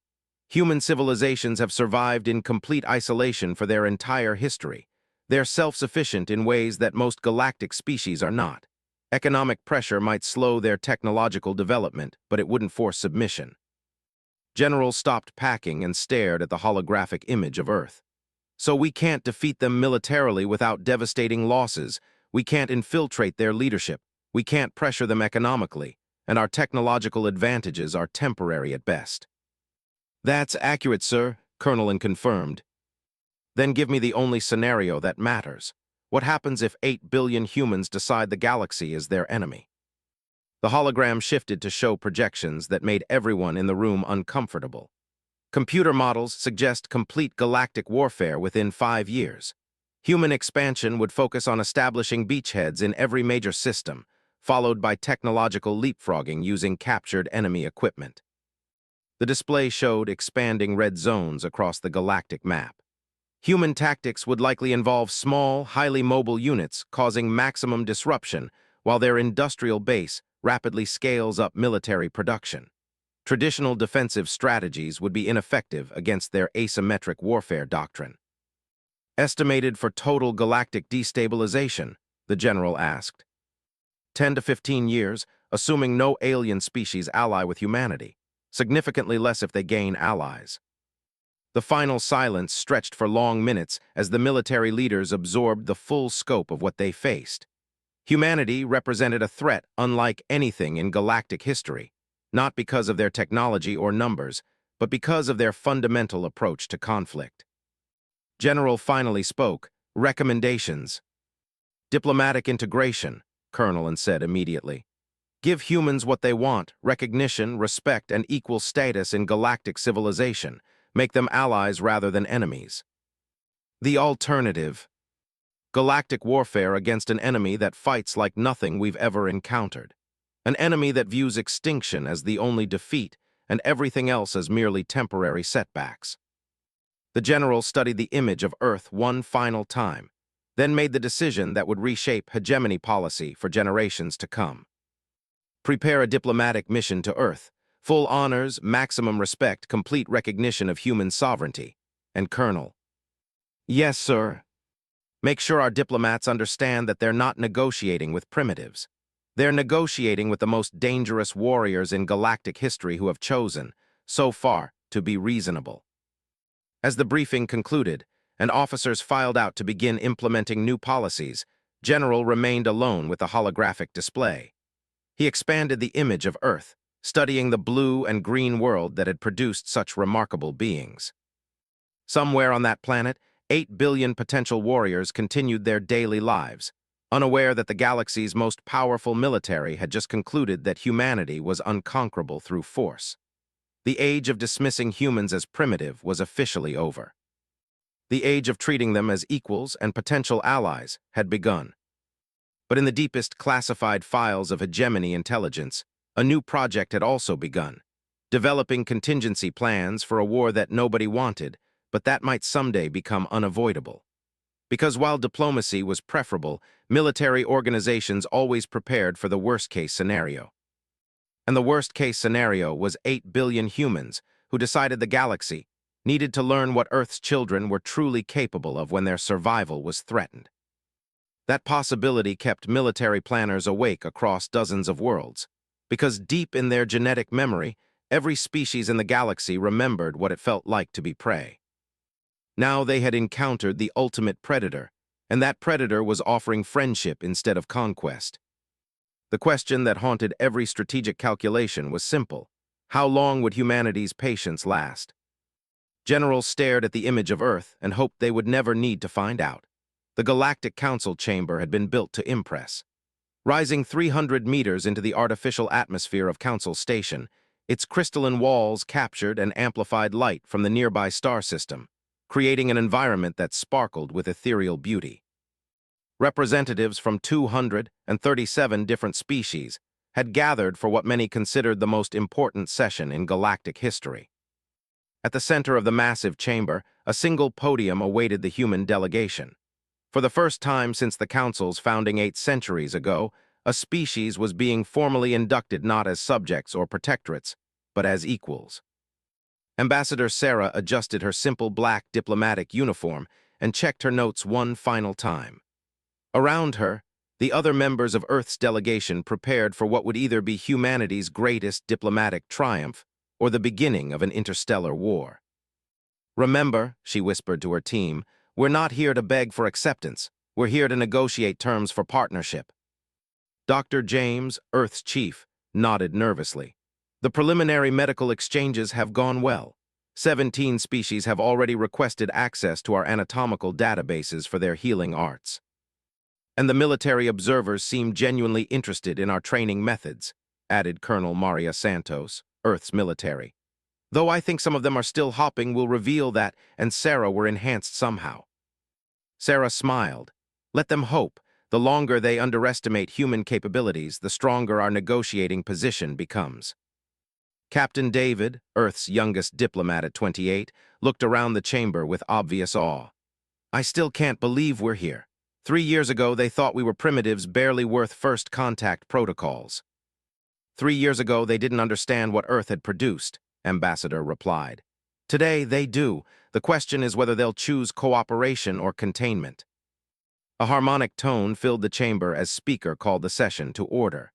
Human civilizations have survived in complete isolation for their entire history. They're self-sufficient in ways that most galactic species are not. Economic pressure might slow their technological development, but it wouldn't force submission. General stopped packing and stared at the holographic image of Earth. So we can't defeat them militarily without devastating losses. We can't infiltrate their leadership. We can't pressure them economically, and our technological advantages are temporary at best. That's accurate, sir, Colonel confirmed. Then give me the only scenario that matters. What happens if 8 billion humans decide the galaxy is their enemy? The hologram shifted to show projections that made everyone in the room uncomfortable. Computer models suggest complete galactic warfare within 5 years. Human expansion would focus on establishing beachheads in every major system, followed by technological leapfrogging using captured enemy equipment. The display showed expanding red zones across the galactic map. Human tactics would likely involve small, highly mobile units causing maximum disruption, while their industrial base rapidly scales up military production. Traditional defensive strategies would be ineffective against their asymmetric warfare doctrine. Estimated for total galactic destabilization, the general asked. 10 to 15 years, assuming no alien species ally with humanity. Significantly less if they gain allies. The final silence stretched for long minutes as the military leaders absorbed the full scope of what they faced. Humanity represented a threat unlike anything in galactic history, not because of their technology or numbers, but because of their fundamental approach to conflict. General finally spoke. Recommendations. Diplomatic integration, Colonel said immediately. Give humans what they want, recognition, respect, and equal status in galactic civilization. Make them allies rather than enemies. The alternative. Galactic warfare against an enemy that fights like nothing we've ever encountered. An enemy that views extinction as the only defeat and everything else as merely temporary setbacks. The general studied the image of Earth one final time, then made the decision that would reshape hegemony policy for generations to come. Prepare a diplomatic mission to Earth, full honors, maximum respect, complete recognition of human sovereignty. And Colonel. Yes, sir. Make sure our diplomats understand that they're not negotiating with primitives. They're negotiating with the most dangerous warriors in galactic history who have chosen, so far, to be reasonable. As the briefing concluded, and officers filed out to begin implementing new policies, General remained alone with the holographic display. He expanded the image of Earth, studying the blue and green world that had produced such remarkable beings. Somewhere on that planet, 8 billion potential warriors continued their daily lives, unaware that the galaxy's most powerful military had just concluded that humanity was unconquerable through force. The age of dismissing humans as primitive was officially over. The age of treating them as equals and potential allies had begun. But in the deepest classified files of hegemony intelligence, a new project had also begun, developing contingency plans for a war that nobody wanted, but that might someday become unavoidable. Because while diplomacy was preferable, military organizations always prepared for the worst-case scenario. And the worst-case scenario was 8 billion humans who decided the galaxy needed to learn what Earth's children were truly capable of when their survival was threatened. That possibility kept military planners awake across dozens of worlds, because deep in their genetic memory, every species in the galaxy remembered what it felt like to be prey. Now they had encountered the ultimate predator, and that predator was offering friendship instead of conquest. The question that haunted every strategic calculation was simple. How long would humanity's patience last? Generals stared at the image of Earth and hoped they would never need to find out. The Galactic Council chamber had been built to impress. Rising 300 meters into the artificial atmosphere of Council Station, its crystalline walls captured and amplified light from the nearby star system, creating an environment that sparkled with ethereal beauty. Representatives from 237 different species had gathered for what many considered the most important session in galactic history. At the center of the massive chamber, a single podium awaited the human delegation. For the first time since the Council's founding 8 centuries ago, a species was being formally inducted not as subjects or protectorates, but as equals. Ambassador Sarah adjusted her simple black diplomatic uniform and checked her notes one final time. Around her, the other members of Earth's delegation prepared for what would either be humanity's greatest diplomatic triumph or the beginning of an interstellar war. Remember, she whispered to her team, We're not here to beg for acceptance. We're here to negotiate terms for partnership. Dr. James, Earth's chief, nodded nervously. The preliminary medical exchanges have gone well. 17 species have already requested access to our anatomical databases for their healing arts. And the military observers seem genuinely interested in our training methods, added Colonel Maria Santos, Earth's military. Though I think some of them are still hopping, will reveal that and Sarah were enhanced somehow. Sarah smiled. Let them hope. The longer they underestimate human capabilities, the stronger our negotiating position becomes. Captain David, Earth's youngest diplomat at 28, looked around the chamber with obvious awe. I still can't believe we're here. 3 years ago, they thought we were primitives barely worth first contact protocols. 3 years ago, they didn't understand what Earth had produced, Ambassador replied. Today, they do. The question is whether they'll choose cooperation or containment. A harmonic tone filled the chamber as Speaker called the session to order.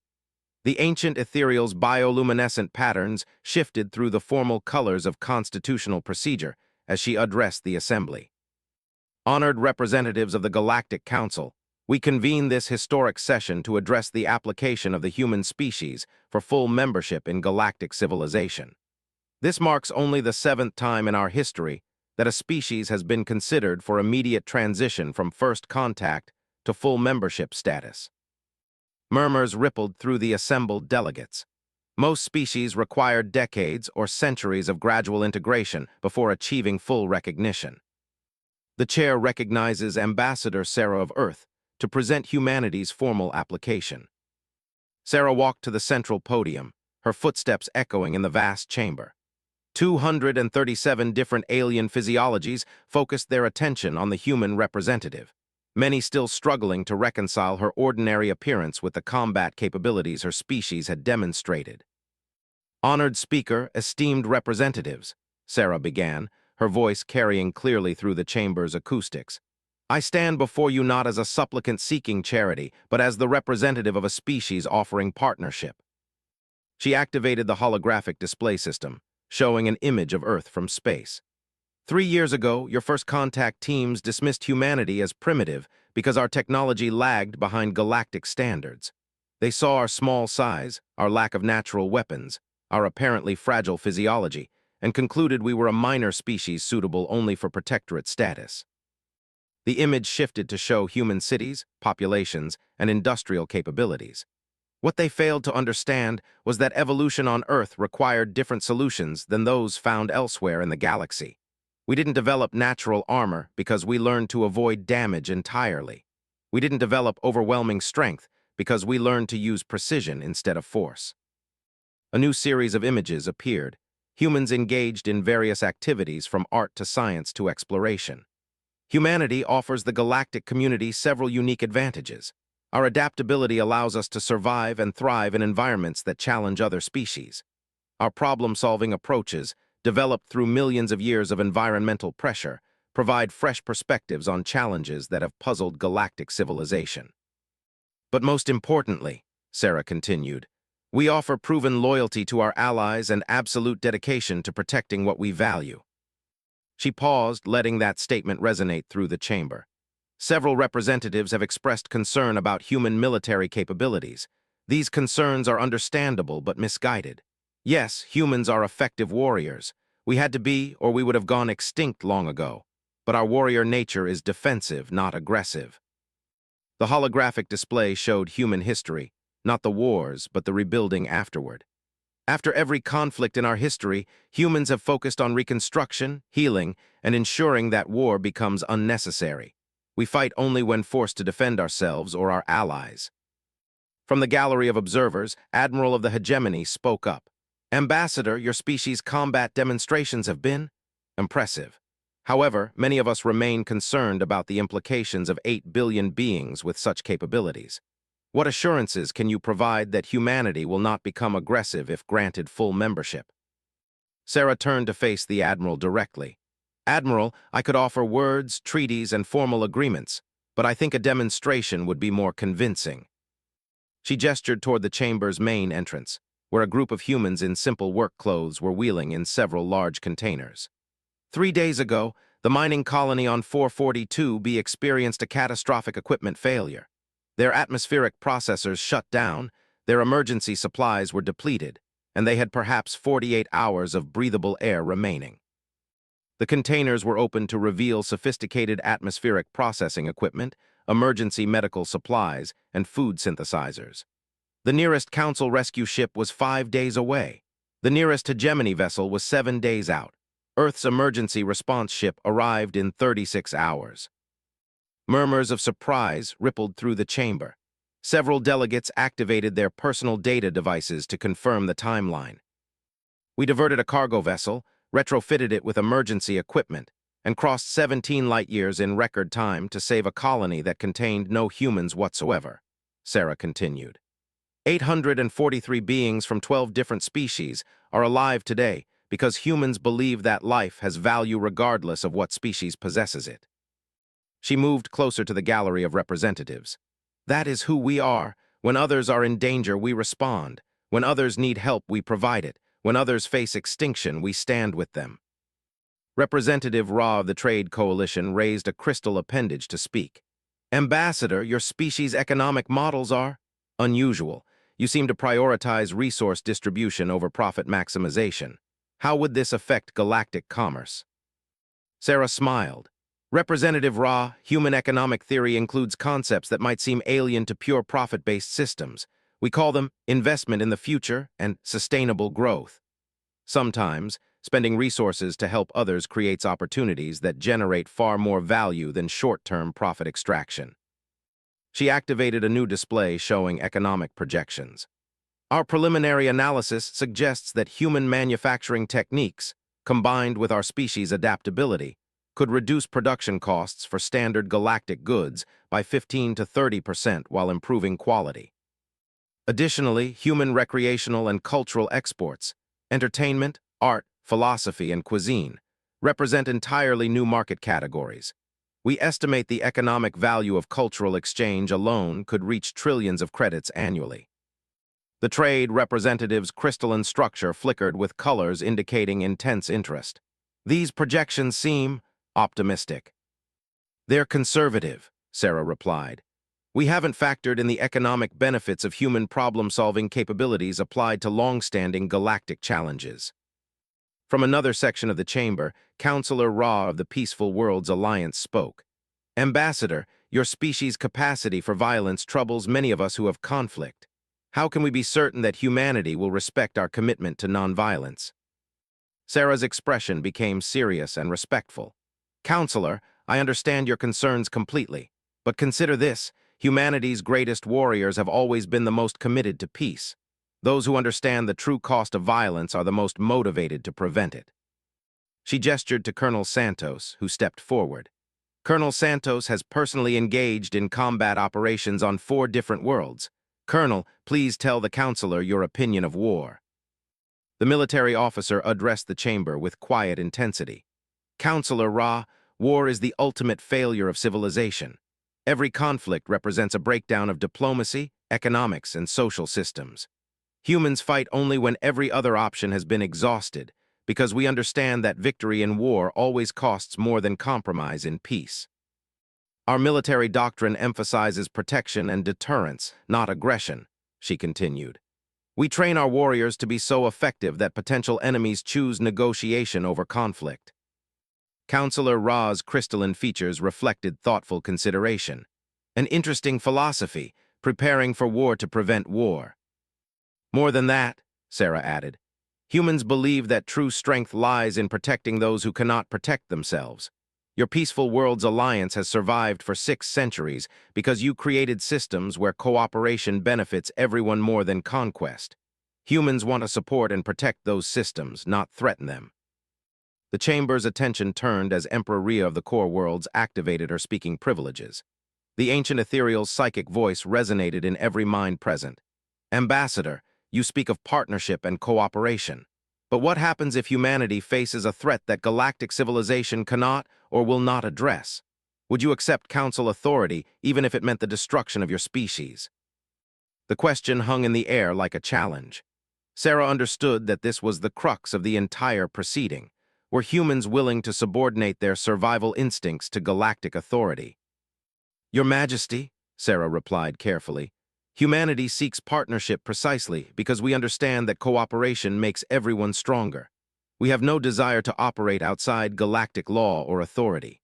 The ancient ethereal's bioluminescent patterns shifted through the formal colors of constitutional procedure as she addressed the assembly. Honored representatives of the Galactic Council, we convene this historic session to address the application of the human species for full membership in galactic civilization. This marks only the 7th time in our history that a species has been considered for immediate transition from first contact to full membership status. Murmurs rippled through the assembled delegates. Most species required decades or centuries of gradual integration before achieving full recognition. The chair recognizes Ambassador Sarah of Earth to present humanity's formal application. Sarah walked to the central podium, her footsteps echoing in the vast chamber. 237 different alien physiologies focused their attention on the human representative, many still struggling to reconcile her ordinary appearance with the combat capabilities her species had demonstrated. Honored Speaker, esteemed representatives, Sarah began, her voice carrying clearly through the chamber's acoustics. I stand before you not as a supplicant seeking charity, but as the representative of a species offering partnership. She activated the holographic display system, showing an image of Earth from space. 3 years ago, your first contact teams dismissed humanity as primitive because our technology lagged behind galactic standards. They saw our small size, our lack of natural weapons, our apparently fragile physiology, and concluded we were a minor species suitable only for protectorate status. The image shifted to show human cities, populations, and industrial capabilities. What they failed to understand was that evolution on Earth required different solutions than those found elsewhere in the galaxy. We didn't develop natural armor because we learned to avoid damage entirely. We didn't develop overwhelming strength because we learned to use precision instead of force. A new series of images appeared, humans engaged in various activities from art to science to exploration. Humanity offers the galactic community several unique advantages. Our adaptability allows us to survive and thrive in environments that challenge other species. Our problem-solving approaches, developed through millions of years of environmental pressure, provide fresh perspectives on challenges that have puzzled galactic civilization. But most importantly, Sarah continued, we offer proven loyalty to our allies and absolute dedication to protecting what we value. She paused, letting that statement resonate through the chamber. Several representatives have expressed concern about human military capabilities. These concerns are understandable but misguided. Yes, humans are effective warriors. We had to be, or we would have gone extinct long ago. But our warrior nature is defensive, not aggressive. The holographic display showed human history, not the wars, but the rebuilding afterward. After every conflict in our history, humans have focused on reconstruction, healing, and ensuring that war becomes unnecessary. We fight only when forced to defend ourselves or our allies. From the gallery of observers, Admiral of the Hegemony spoke up. Ambassador, your species' combat demonstrations have been impressive. However, many of us remain concerned about the implications of 8 billion beings with such capabilities. What assurances can you provide that humanity will not become aggressive if granted full membership? Sarah turned to face the Admiral directly. Admiral, I could offer words, treaties, and formal agreements, but I think a demonstration would be more convincing. She gestured toward the chamber's main entrance, where a group of humans in simple work clothes were wheeling in several large containers. 3 days ago, the mining colony on 442b experienced a catastrophic equipment failure. Their atmospheric processors shut down, their emergency supplies were depleted, and they had perhaps 48 hours of breathable air remaining. The containers were opened to reveal sophisticated atmospheric processing equipment, emergency medical supplies, and food synthesizers. The nearest Council rescue ship was 5 days away. The nearest hegemony vessel was 7 days out. Earth's emergency response ship arrived in 36 hours. Murmurs of surprise rippled through the chamber. Several delegates activated their personal data devices to confirm the timeline. We diverted a cargo vessel, retrofitted it with emergency equipment, and crossed 17 light-years in record time to save a colony that contained no humans whatsoever, Sarah continued. 843 beings from 12 different species are alive today because humans believe that life has value regardless of what species possesses it. She moved closer to the gallery of representatives. That is who we are. When others are in danger, we respond. When others need help, we provide it. When others face extinction, we stand with them. Representative Ra of the Trade Coalition raised a crystal appendage to speak. Ambassador, your species' economic models are unusual. You seem to prioritize resource distribution over profit maximization. How would this affect galactic commerce? Sarah smiled. Representative Ra, human economic theory includes concepts that might seem alien to pure profit-based systems. We call them investment in the future and sustainable growth. Sometimes, spending resources to help others creates opportunities that generate far more value than short-term profit extraction. She activated a new display showing economic projections. Our preliminary analysis suggests that human manufacturing techniques, combined with our species' adaptability, could reduce production costs for standard galactic goods by 15 to 30% while improving quality. Additionally, human recreational and cultural exports, entertainment, art, philosophy, and cuisine, represent entirely new market categories. We estimate the economic value of cultural exchange alone could reach trillions of credits annually. The trade representative's crystalline structure flickered with colors indicating intense interest. These projections seem optimistic. They're conservative, Sarah replied. We haven't factored in the economic benefits of human problem-solving capabilities applied to long-standing galactic challenges. From another section of the chamber, Counselor Ra of the Peaceful Worlds Alliance spoke. Ambassador, your species' capacity for violence troubles many of us who have conflict. How can we be certain that humanity will respect our commitment to nonviolence? Sarah's expression became serious and respectful. Counselor, I understand your concerns completely, but consider this. Humanity's greatest warriors have always been the most committed to peace. Those who understand the true cost of violence are the most motivated to prevent it. She gestured to Colonel Santos, who stepped forward. Colonel Santos has personally engaged in combat operations on 4 different worlds. Colonel, please tell the counselor your opinion of war. The military officer addressed the chamber with quiet intensity. Counselor Ra, war is the ultimate failure of civilization. Every conflict represents a breakdown of diplomacy, economics, and social systems. Humans fight only when every other option has been exhausted, because we understand that victory in war always costs more than compromise in peace. Our military doctrine emphasizes protection and deterrence, not aggression, she continued. We train our warriors to be so effective that potential enemies choose negotiation over conflict. Counselor Ra's crystalline features reflected thoughtful consideration. An interesting philosophy, preparing for war to prevent war. More than that, Sarah added, humans believe that true strength lies in protecting those who cannot protect themselves. Your Peaceful Worlds Alliance has survived for 6 centuries because you created systems where cooperation benefits everyone more than conquest. Humans want to support and protect those systems, not threaten them. The chamber's attention turned as Emperor Rhea of the Core Worlds activated her speaking privileges. The ancient ethereal's psychic voice resonated in every mind present. Ambassador, you speak of partnership and cooperation. But what happens if humanity faces a threat that galactic civilization cannot or will not address? Would you accept council authority even if it meant the destruction of your species? The question hung in the air like a challenge. Sarah understood that this was the crux of the entire proceeding. were humans willing to subordinate their survival instincts to galactic authority. Your Majesty, Sarah replied carefully, humanity seeks partnership precisely because we understand that cooperation makes everyone stronger. We have no desire to operate outside galactic law or authority.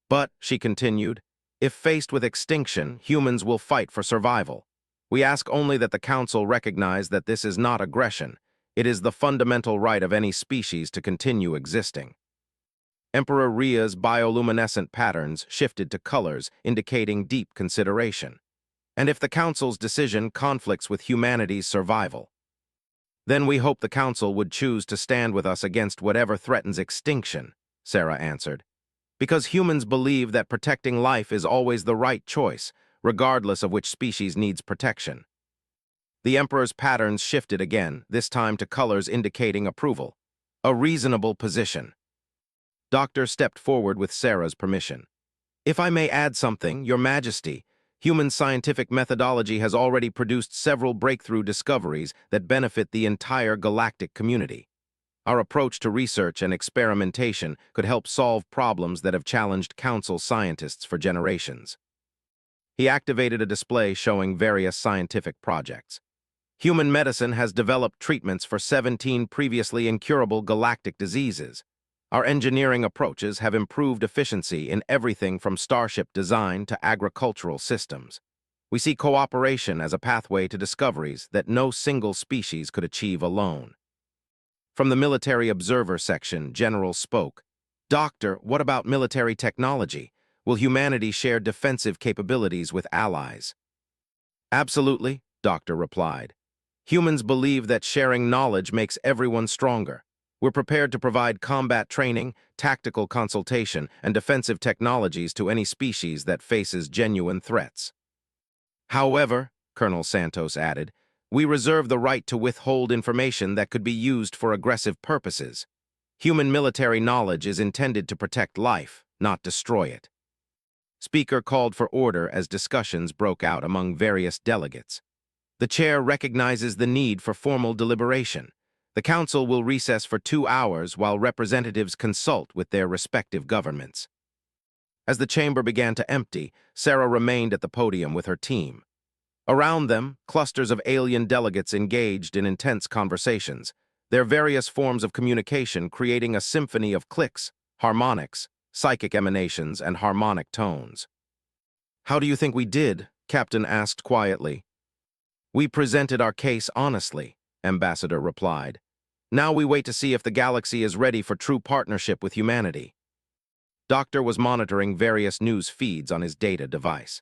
But, she continued, if faced with extinction, humans will fight for survival. We ask only that the Council recognize that this is not aggression. It is the fundamental right of any species to continue existing. Emperor Rhea's bioluminescent patterns shifted to colors, indicating deep consideration. And if the Council's decision conflicts with humanity's survival, then we hope the Council would choose to stand with us against whatever threatens extinction, Sarah answered. Because humans believe that protecting life is always the right choice, regardless of which species needs protection. The Emperor's patterns shifted again, this time to colors indicating approval. A reasonable position. Doctor stepped forward with Sarah's permission. If I may add something, Your Majesty, human scientific methodology has already produced several breakthrough discoveries that benefit the entire galactic community. Our approach to research and experimentation could help solve problems that have challenged Council scientists for generations. He activated a display showing various scientific projects. Human medicine has developed treatments for 17 previously incurable galactic diseases. Our engineering approaches have improved efficiency in everything from starship design to agricultural systems. We see cooperation as a pathway to discoveries that no single species could achieve alone. From the military observer section, General spoke. Doctor, what about military technology? Will humanity share defensive capabilities with allies? Absolutely, Doctor replied. Humans believe that sharing knowledge makes everyone stronger. We're prepared to provide combat training, tactical consultation, and defensive technologies to any species that faces genuine threats. However, Colonel Santos added, we reserve the right to withhold information that could be used for aggressive purposes. Human military knowledge is intended to protect life, not destroy it. Speaker called for order as discussions broke out among various delegates. The chair recognizes the need for formal deliberation. The Council will recess for 2 hours while representatives consult with their respective governments. As the chamber began to empty, Sarah remained at the podium with her team. Around them, clusters of alien delegates engaged in intense conversations, their various forms of communication creating a symphony of clicks, harmonics, psychic emanations, and harmonic tones. How do you think we did? Captain asked quietly. We presented our case honestly, Ambassador replied. Now we wait to see if the galaxy is ready for true partnership with humanity. Doctor was monitoring various news feeds on his data device.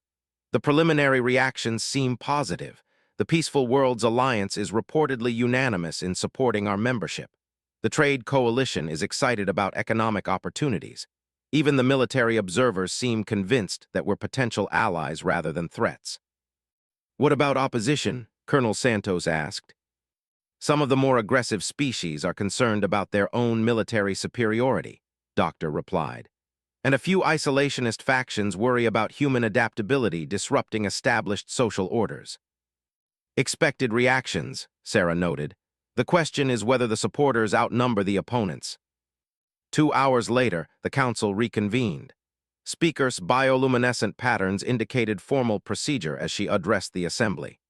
The preliminary reactions seem positive. The Peaceful Worlds Alliance is reportedly unanimous in supporting our membership. The Trade Coalition is excited about economic opportunities. Even the military observers seem convinced that we're potential allies rather than threats. What about opposition? Colonel Santos asked. Some of the more aggressive species are concerned about their own military superiority, Doctor replied. And a few isolationist factions worry about human adaptability disrupting established social orders. Expected reactions, Sarah noted. The question is whether the supporters outnumber the opponents. 2 hours later, the Council reconvened. Speaker's bioluminescent patterns indicated formal procedure as she addressed the Assembly.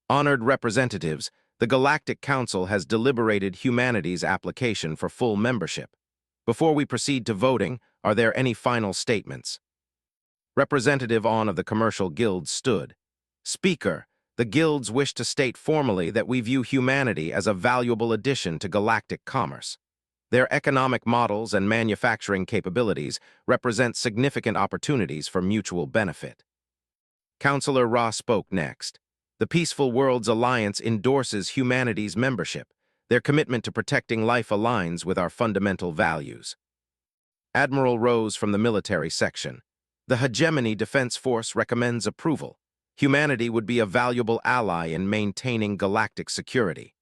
Honored representatives, the Galactic Council has deliberated humanity's application for full membership. Before we proceed to voting, are there any final statements? Representative On of the Commercial Guilds stood. Speaker, the guilds wish to state formally that we view humanity as a valuable addition to galactic commerce. Their economic models and manufacturing capabilities represent significant opportunities for mutual benefit. Councillor Ra spoke next. The Peaceful Worlds Alliance endorses humanity's membership. Their commitment to protecting life aligns with our fundamental values. Admiral Rose from the military section. The Hegemony Defense Force recommends approval. Humanity would be a valuable ally in maintaining galactic security.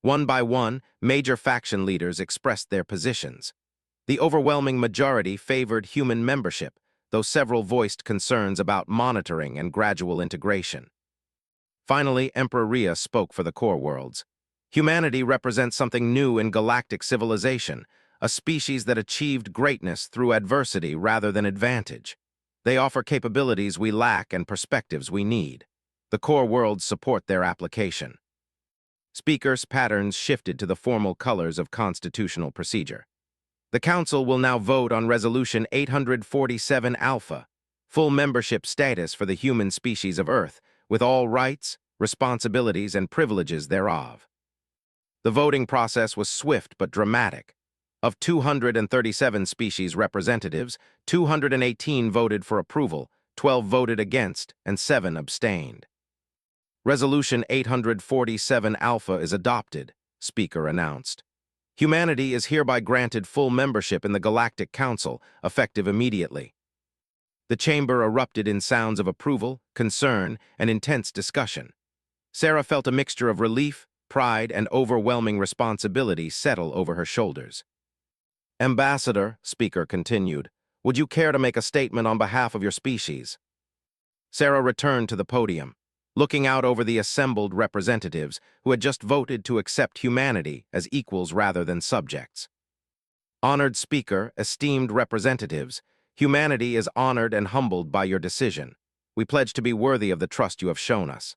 One by one, major faction leaders expressed their positions. The overwhelming majority favored human membership, though several voiced concerns about monitoring and gradual integration. Finally, Emperor Rhea spoke for the core worlds. Humanity represents something new in galactic civilization, a species that achieved greatness through adversity rather than advantage. They offer capabilities we lack and perspectives we need. The core worlds support their application. Speakers' patterns shifted to the formal colors of constitutional procedure. The Council will now vote on Resolution 847 Alpha, full membership status for the human species of Earth, with all rights, responsibilities, and privileges thereof. The voting process was swift but dramatic. Of 237 species representatives, 218 voted for approval, 12 voted against, and 7 abstained. Resolution 847 Alpha is adopted, Speaker announced. Humanity is hereby granted full membership in the Galactic Council, effective immediately. The chamber erupted in sounds of approval, concern, and intense discussion. Sarah felt a mixture of relief, pride, and overwhelming responsibility settle over her shoulders. Ambassador, Speaker continued, would you care to make a statement on behalf of your species? Sarah returned to the podium, looking out over the assembled representatives who had just voted to accept humanity as equals rather than subjects. Honored Speaker, esteemed representatives, humanity is honored and humbled by your decision. We pledge to be worthy of the trust you have shown us.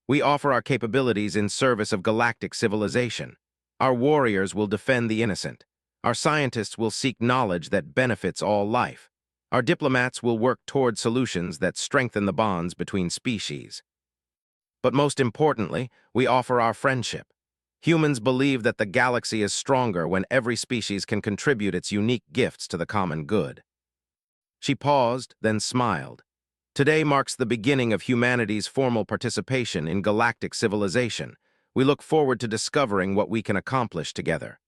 We offer our capabilities in service of galactic civilization. Our warriors will defend the innocent. Our scientists will seek knowledge that benefits all life. Our diplomats will work toward solutions that strengthen the bonds between species. But most importantly, we offer our friendship. Humans believe that the galaxy is stronger when every species can contribute its unique gifts to the common good. She paused, then smiled. Today marks the beginning of humanity's formal participation in galactic civilization. We look forward to discovering what we can accomplish together.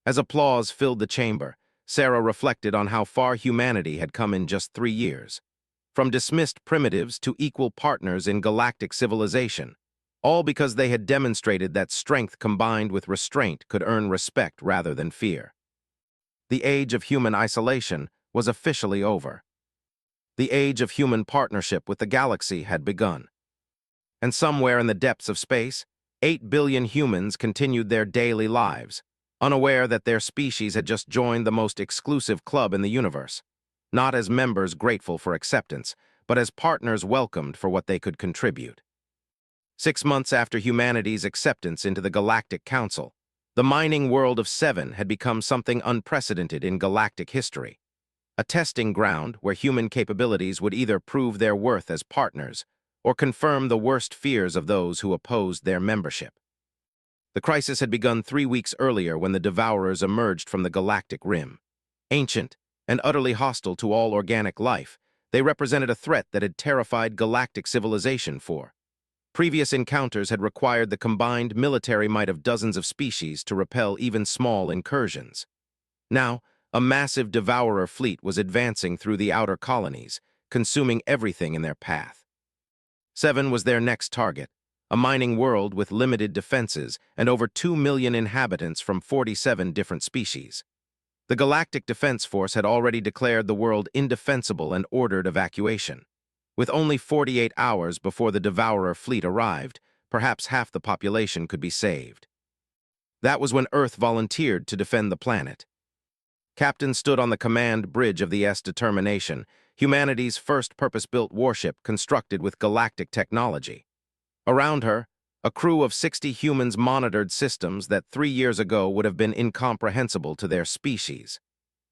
As applause filled the chamber, Sarah reflected on how far humanity had come in just 3 years. From dismissed primitives to equal partners in galactic civilization, all because they had demonstrated that strength combined with restraint could earn respect rather than fear. The age of human isolation was officially over. The age of human partnership with the galaxy had begun. And somewhere in the depths of space, 8 billion humans continued their daily lives, unaware that their species had just joined the most exclusive club in the universe, not as members grateful for acceptance, but as partners welcomed for what they could contribute. 6 months after humanity's acceptance into the Galactic Council, the mining world of Seven had become something unprecedented in galactic history, a testing ground where human capabilities would either prove their worth as partners or confirm the worst fears of those who opposed their membership. The crisis had begun 3 weeks earlier when the Devourers emerged from the galactic rim. Ancient and utterly hostile to all organic life, they represented a threat that had terrified galactic civilization for. Previous encounters had required the combined military might of dozens of species to repel even small incursions. Now, a massive Devourer fleet was advancing through the outer colonies, consuming everything in their path. Seven was their next target, a mining world with limited defenses and over 2 million inhabitants from 47 different species. The Galactic Defense Force had already declared the world indefensible and ordered evacuation. With only 48 hours before the Devourer fleet arrived, perhaps half the population could be saved. That was when Earth volunteered to defend the planet. Captain stood on the command bridge of the Determination, humanity's first purpose-built warship constructed with galactic technology. Around her, a crew of 60 humans monitored systems that 3 years ago would have been incomprehensible to their species.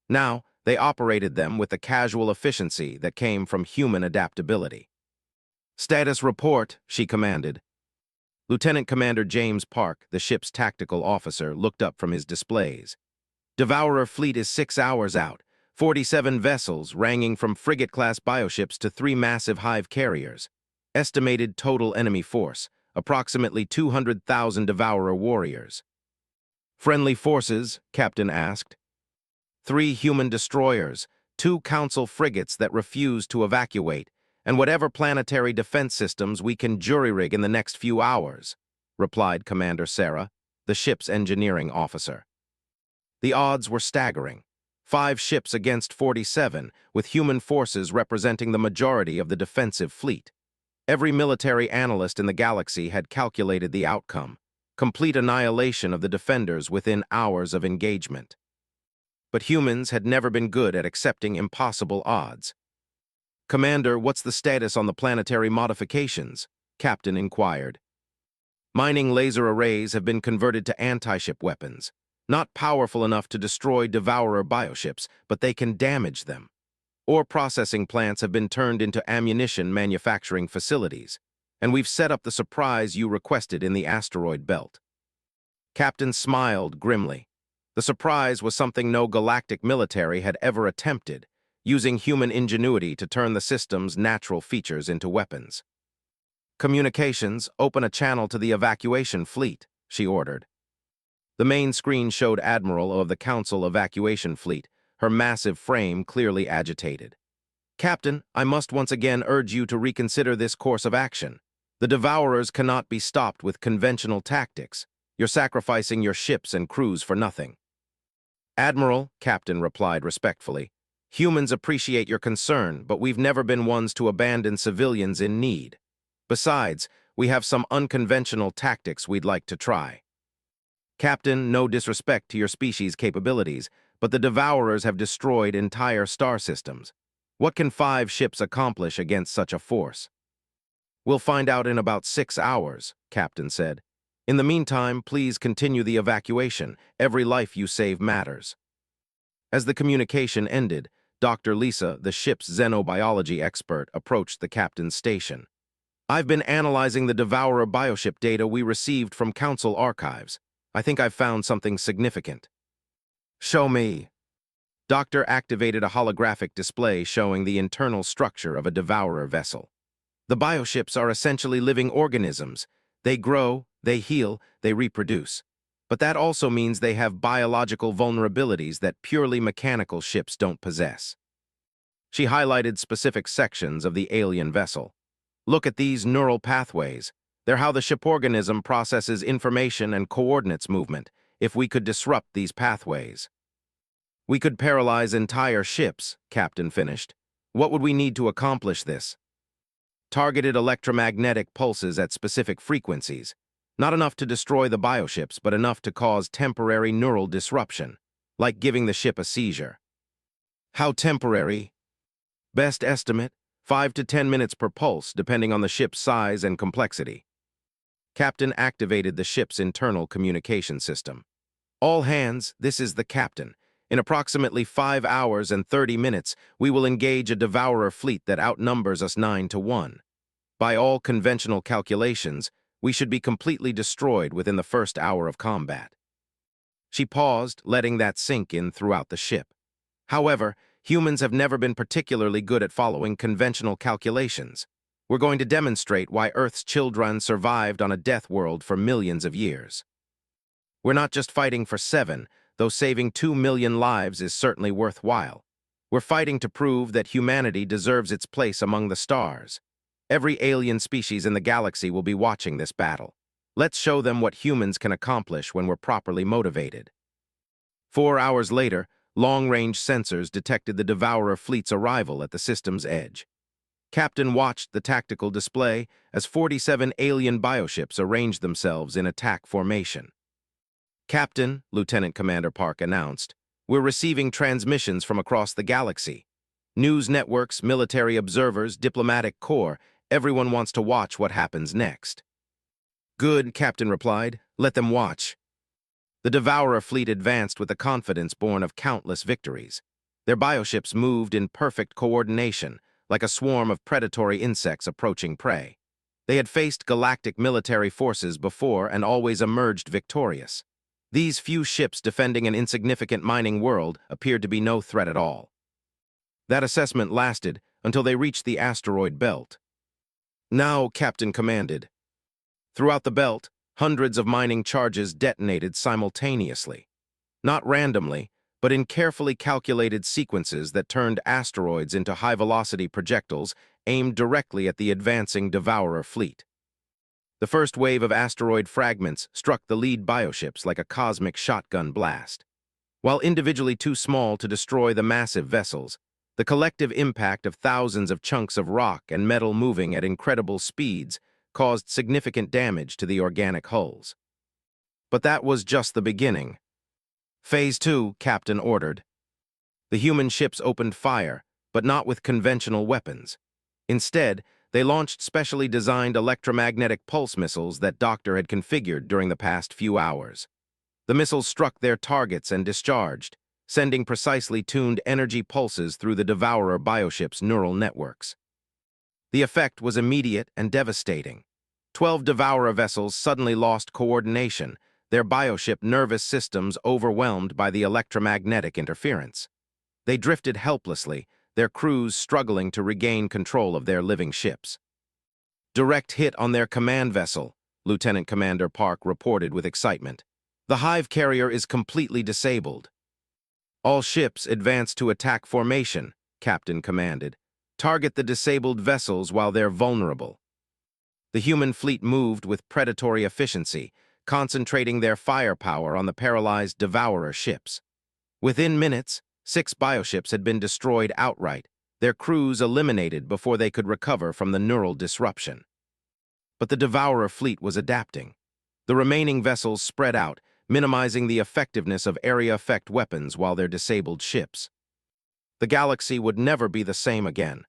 Now, they operated them with the casual efficiency that came from human adaptability. "Status report," she commanded. Lieutenant Commander James Park, the ship's tactical officer, looked up from his displays. Devourer fleet is 6 hours out, 47 vessels ranging from frigate-class bioships to 3 massive hive carriers. Estimated total enemy force, approximately 200,000 Devourer warriors. "Friendly forces?" Captain asked. 3 human destroyers, 2 Council frigates that refuse to evacuate, and whatever planetary defense systems we can jury-rig in the next few hours, replied Commander Sarah, the ship's engineering officer. The odds were staggering. 5 ships against 47, with human forces representing the majority of the defensive fleet. Every military analyst in the galaxy had calculated the outcome: complete annihilation of the defenders within hours of engagement. But humans had never been good at accepting impossible odds. "Commander, what's the status on the planetary modifications?" Captain inquired. "Mining laser arrays have been converted to anti-ship weapons. Not powerful enough to destroy Devourer bioships, but they can damage them. Ore processing plants have been turned into ammunition manufacturing facilities, and we've set up the surprise you requested in the asteroid belt." Captain smiled grimly. The surprise was something no galactic military had ever attempted, using human ingenuity to turn the system's natural features into weapons. "Communications, open a channel to the evacuation fleet," she ordered. The main screen showed Admiral of the Council Evacuation Fleet, her massive frame clearly agitated. "Captain, I must once again urge you to reconsider this course of action. The Devourers cannot be stopped with conventional tactics. You're sacrificing your ships and crews for nothing." "Admiral," Captain replied respectfully, "humans appreciate your concern, but we've never been ones to abandon civilians in need. Besides, we have some unconventional tactics we'd like to try." "Captain, no disrespect to your species' capabilities, but the Devourers have destroyed entire star systems. What can 5 ships accomplish against such a force?" "We'll find out in about 6 hours," Captain said. "In the meantime, please continue the evacuation. Every life you save matters." As the communication ended, Dr. Lisa, the ship's xenobiology expert, approached the captain's station. "I've been analyzing the Devourer bioship data we received from Council archives. I think I've found something significant." "Show me." Doctor activated a holographic display showing the internal structure of a Devourer vessel. "The bioships are essentially living organisms. They grow, they heal, they reproduce. But that also means they have biological vulnerabilities that purely mechanical ships don't possess." She highlighted specific sections of the alien vessel. "Look at these neural pathways. They're how the ship organism processes information and coordinates movement. If we could disrupt these pathways, we could paralyze entire ships," Captain finished. "What would we need to accomplish this?" "Targeted electromagnetic pulses at specific frequencies. Not enough to destroy the bioships, but enough to cause temporary neural disruption, like giving the ship a seizure." "How temporary?" "Best estimate, 5 to 10 minutes per pulse, depending on the ship's size and complexity." Captain activated the ship's internal communication system. "All hands, this is the captain. In approximately 5 hours and 30 minutes, we will engage a Devourer fleet that outnumbers us 9 to 1. By all conventional calculations, we should be completely destroyed within the first hour of combat." She paused, letting that sink in throughout the ship. "However, humans have never been particularly good at following conventional calculations. We're going to demonstrate why Earth's children survived on a death world for millions of years. We're not just fighting for 7, though saving 2 million lives is certainly worthwhile. We're fighting to prove that humanity deserves its place among the stars. Every alien species in the galaxy will be watching this battle. Let's show them what humans can accomplish when we're properly motivated." 4 hours later, long-range sensors detected the Devourer fleet's arrival at the system's edge. Captain watched the tactical display as 47 alien bioships arranged themselves in attack formation. "Captain," Lieutenant Commander Park announced, "we're receiving transmissions from across the galaxy. News networks, military observers, diplomatic corps, everyone wants to watch what happens next." "Good," Captain replied. "Let them watch." The Devourer fleet advanced with a confidence born of countless victories. Their bioships moved in perfect coordination, like a swarm of predatory insects approaching prey. They had faced galactic military forces before and always emerged victorious. These few ships defending an insignificant mining world appeared to be no threat at all. That assessment lasted until they reached the asteroid belt. "Now," Captain commanded. Throughout the belt, hundreds of mining charges detonated simultaneously. Not randomly, but in carefully calculated sequences that turned asteroids into high-velocity projectiles aimed directly at the advancing Devourer fleet. The first wave of asteroid fragments struck the lead bioships like a cosmic shotgun blast. While individually too small to destroy the massive vessels, the collective impact of thousands of chunks of rock and metal moving at incredible speeds caused significant damage to the organic hulls. But that was just the beginning. Phase 2, Captain ordered. The human ships opened fire, but not with conventional weapons. Instead, they launched specially designed electromagnetic pulse missiles that Doctor had configured during the past few hours. The missiles struck their targets and discharged, sending precisely tuned energy pulses through the Devourer bioship's neural networks. The effect was immediate and devastating. 12 Devourer vessels suddenly lost coordination, their bioship nervous systems overwhelmed by the electromagnetic interference. They drifted helplessly, their crews struggling to regain control of their living ships. Direct hit on their command vessel, Lieutenant Commander Park reported with excitement. The Hive carrier is completely disabled. All ships advance to attack formation, Captain commanded. Target the disabled vessels while they're vulnerable. The human fleet moved with predatory efficiency, concentrating their firepower on the paralyzed Devourer ships. Within minutes, 6 bioships had been destroyed outright, their crews eliminated before they could recover from the neural disruption. But the Devourer fleet was adapting. The remaining vessels spread out, minimizing the effectiveness of area effect weapons while they're disabled ships. The galaxy would never be the same again.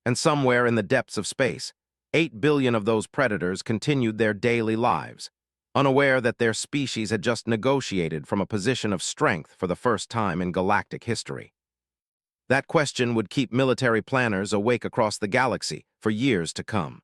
And somewhere in the depths of space, 8 billion of those predators continued their daily lives, unaware that their species had just negotiated from a position of strength for the first time in galactic history. That question would keep military planners awake across the galaxy for years to come.